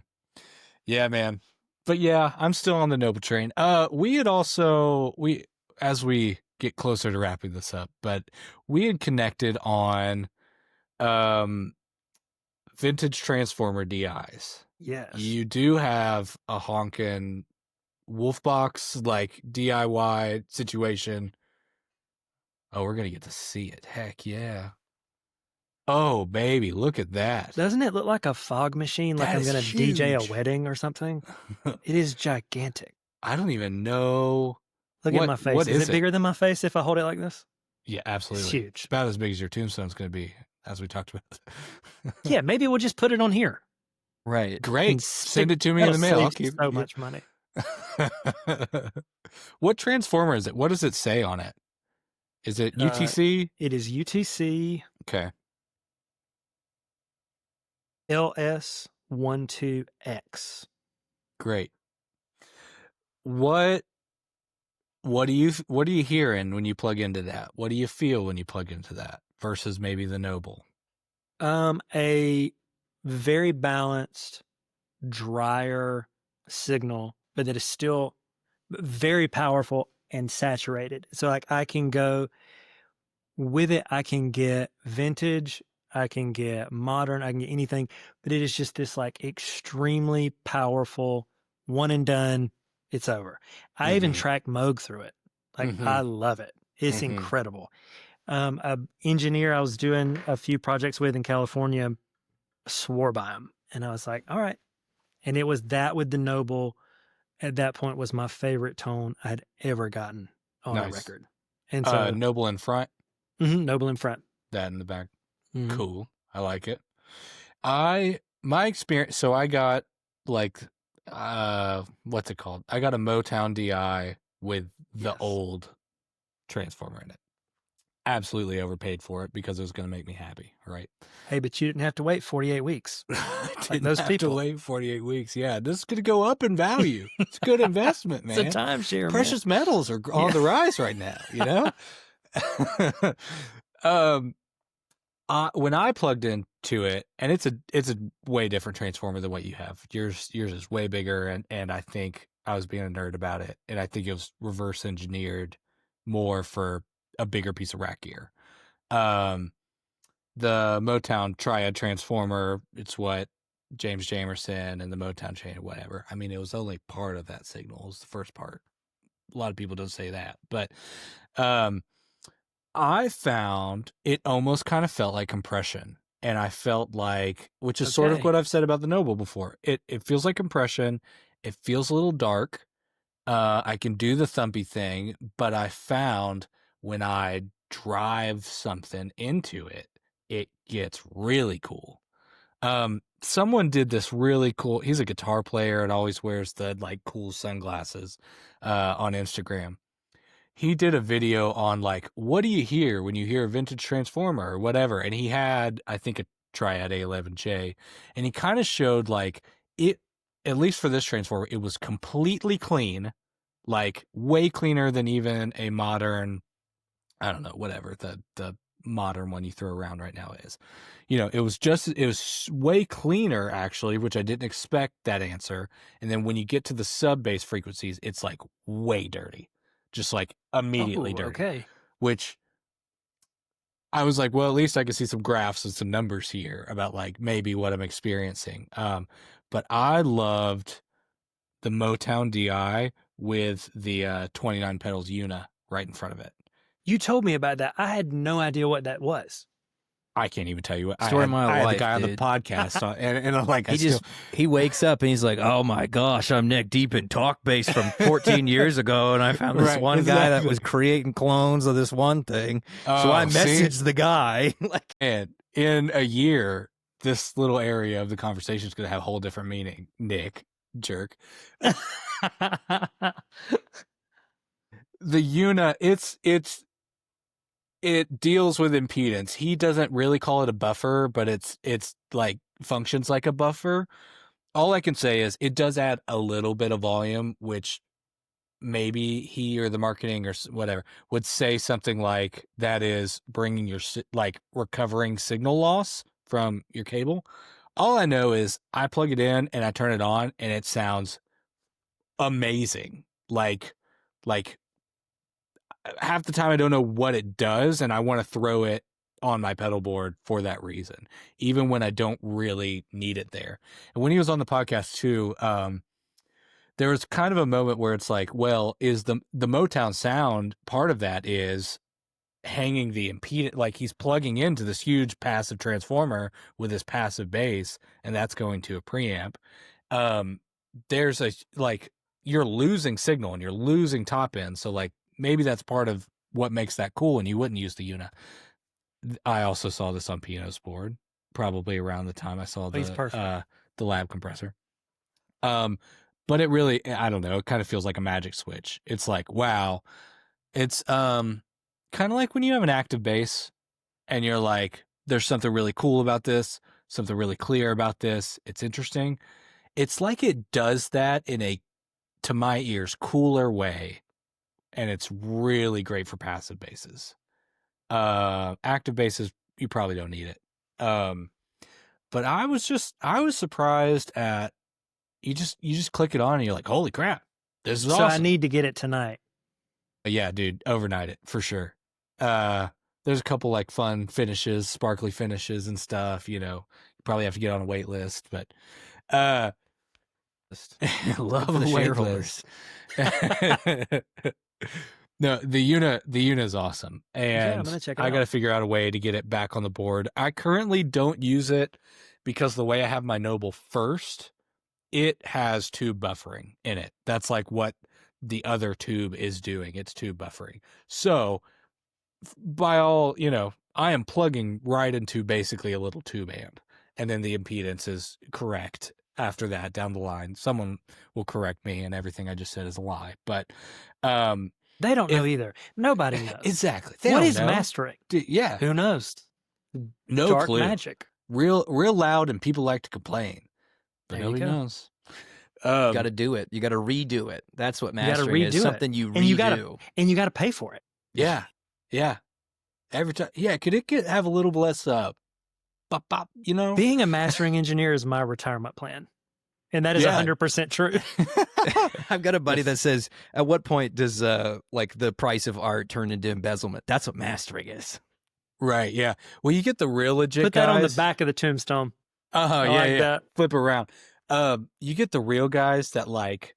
Yeah, man. But yeah, I'm still on the Noble train. We had also as we get closer to wrapping this up, but we had connected on vintage Transformer DIs. Yes. You do have a honkin' Wolfbox like DIY situation. Oh, we're gonna get to see it. Heck yeah. Oh, baby, look at that. Doesn't it look like a fog machine? Like I'm going to DJ a wedding or something? It is gigantic. I don't even know. Look at my face. Is it bigger than my face if I hold it like this? Yeah, absolutely. It's huge. It's about as big as your tombstone's going to be, as we talked about. Yeah, maybe we'll just put it on here. Right. Great. Send it to me in the mail. I'll keep so much money. What transformer is it? What does it say on it? Is it UTC? It is UTC. Okay. LS12X. Great. What are you hearing when you plug into that? What do you feel when you plug into that versus maybe the Noble? A very balanced, drier signal, but that is still very powerful and saturated. So like I can go with it, I can get vintage, I can get modern, I can get anything, but it is just this like extremely powerful one and done. It's over. I even track Moog through it. Like I love it. It's incredible. An engineer I was doing a few projects with in California swore by him, and I was like, all right. And it was that with the Noble. At that point, was my favorite tone I'd ever gotten on a record. And so Noble in front. Noble in front. That in the back. Cool. I like it. My experience, so I got like what's it called? I got a Motown DI with the old transformer in it. Absolutely overpaid for it because it was going to make me happy, right? Hey, but you didn't have to wait 48 weeks. Like those people to wait 48 weeks. Yeah, this is going to go up in value. It's a good investment, man. It's a timeshare. Precious metals are on the rise right now, you know? When I plugged into it, and it's a way different transformer than what you have. Yours is way bigger, and I think I was being a nerd about it, and I think it was reverse engineered more for a bigger piece of rack gear. The Motown Triad transformer, it's what James Jamerson and the Motown chain or whatever. I mean, it was only part of that signal. It was the first part. A lot of people don't say that, but I found it almost kind of felt like compression, and I felt like, which is sort of what I've said about the Noble before. It feels like compression. It feels a little dark. I can do the thumpy thing, but I found when I drive something into it, it gets really cool. Someone did this really cool. He's a guitar player and always wears the like cool sunglasses on Instagram. He did a video on like, what do you hear when you hear a vintage transformer or whatever? And he had, I think, a Triad A11J, and he kind of showed like it, at least for this transformer, it was completely clean, like way cleaner than even a modern, I don't know, whatever the modern one you throw around right now is. You know, it was way cleaner actually, which I didn't expect that answer. And then when you get to the sub bass frequencies, it's like way dirty. Just like immediately dirty. Okay. Which I was like, well, at least I can see some graphs and some numbers here about like maybe what I'm experiencing. but I loved the Motown DI with the 29 pedals Una right in front of it. You told me about that. I had no idea what that was. I can't even tell you what Story of my I had the life, guy on the dude. podcast on, and I'm like, he wakes up and he's like, oh my gosh, I'm neck deep in talk bass from 14 years ago, and I found this one guy that was creating clones of this one thing. So I messaged the guy. And in a year, this little area of the conversation is going to have a whole different meaning. Nick, jerk. The Una, it deals with impedance. He doesn't really call it a buffer, but it's like functions like a buffer. All I can say is it does add a little bit of volume, which maybe he or the marketing or whatever would say something like that is bringing your like recovering signal loss from your cable. All I know is I plug it in and I turn it on and it sounds amazing. Like half the time I don't know what it does and I want to throw it on my pedal board for that reason, even when I don't really need it there. And when he was on the podcast too, there was kind of a moment where it's like, well, is the Motown sound part of that is hanging the impedance, like he's plugging into this huge passive transformer with his passive bass, and that's going to a preamp. There's a, like, you're losing signal and you're losing top end. So like maybe that's part of what makes that cool and you wouldn't use the Una. I also saw this on Pino's board, probably around the time I saw the lab compressor. But it really, I don't know, it kind of feels like a magic switch. It's like, wow. It's kind of like when you have an active bass and you're like, there's something really cool about this, something really clear about this. It's interesting. It's like it does that in a, to my ears, cooler way. And it's really great for passive basses. Active basses, you probably don't need it. But I was surprised at, you just click it on and you're like, holy crap, this is awesome. So I need to get it tonight. Yeah, dude, overnight it for sure. There's a couple like fun finishes, sparkly finishes and stuff, you know. You probably have to get on a wait list, but love the wait list. No, the Una is awesome. And I'm gonna check it I out. got to figure out a way to get it back on the board. I currently don't use it because the way I have my Noble first, it has tube buffering in it. That's like what the other tube is doing. It's tube buffering. So by all, you know, I am plugging right into basically a little tube amp, and then the impedance is correct after that down the line. Someone will correct me and everything I just said is a lie, but they don't know either. Nobody knows. Exactly. What is mastering? Yeah. Who knows? No Dark clue. magic. Real loud, and people like to complain. But nobody knows. You got to do it. You got to redo it. That's what mastering is. Something you redo. And you got to pay for it. Yeah. Yeah. Every time. Yeah. Could it have a little less, bop, bop, you know? Being a mastering engineer is my retirement plan. And that is 100% true. I've got a buddy that says, at what point does like the price of art turn into embezzlement? That's what mastering is. Right. Yeah. Well, you get the real legit Put that on the back of the tombstone. Yeah. Flip around. You get the real guys that like,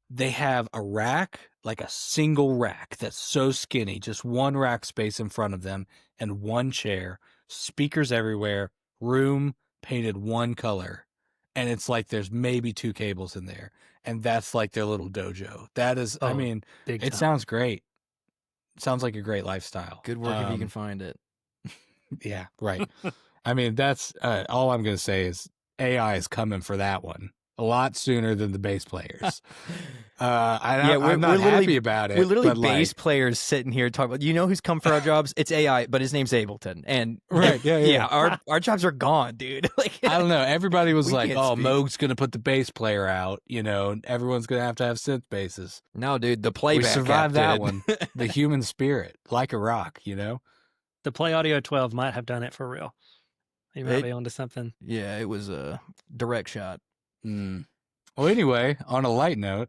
they have a rack, like a single rack that's so skinny, just one rack space in front of them and one chair, speakers everywhere, room painted one color. And it's like there's maybe 2 cables in there. And that's like their little dojo. That is, I mean, it sounds great. It sounds like a great lifestyle. Good work if you can find it. Yeah, right. I mean, that's all I'm going to say is AI is coming for that one a lot sooner than the bass players. I'm not happy about it. We're literally bass players sitting here talking about, you know who's come for our jobs? It's AI, but his name's Ableton. And right, yeah, our jobs are gone, dude. Like, I don't know. Everybody was like, oh, Moog's going to put the bass player out, you know, and everyone's going to have synth basses. No, dude, the playback. We survived that one. The human spirit, like a rock, you know? The Play Audio 12 might have done it for real. You might be onto something. Yeah, it was a direct shot. Well, anyway, on a light note,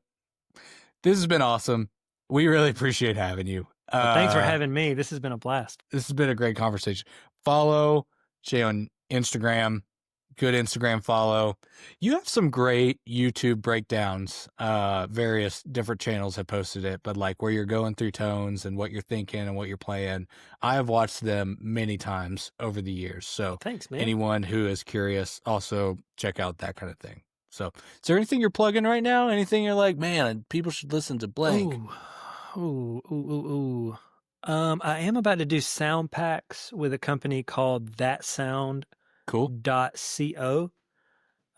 this has been awesome. We really appreciate having you. Well, thanks for having me. This has been a blast. This has been a great conversation. Follow Shae on Instagram. good Instagram follow. You have some great YouTube breakdowns. Various different channels have posted it, but like where you're going through tones and what you're thinking and what you're playing. I have watched them many times over the years. So Thanks, man. anyone who is curious, also check out that kind of thing. So is there anything you're plugging right now? Anything you're like, man, people should listen to blank? Ooh. I am about to do sound packs with a company called That Sound. Cool. .co.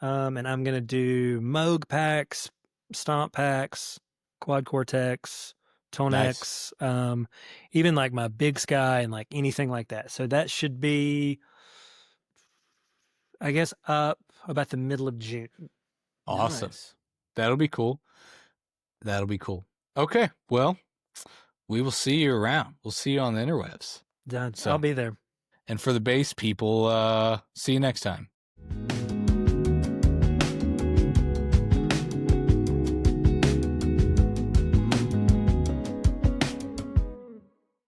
And I'm going to do Moog packs, Stomp packs, Quad Cortex, Tonex, even like my Big Sky and like anything like that. So that should be, I guess, up about the middle of June. Awesome. Nice. That'll be cool. Okay. Well, we will see you around. We'll see you on the interwebs. Done. So- I'll be there. And for the bass people, see you next time.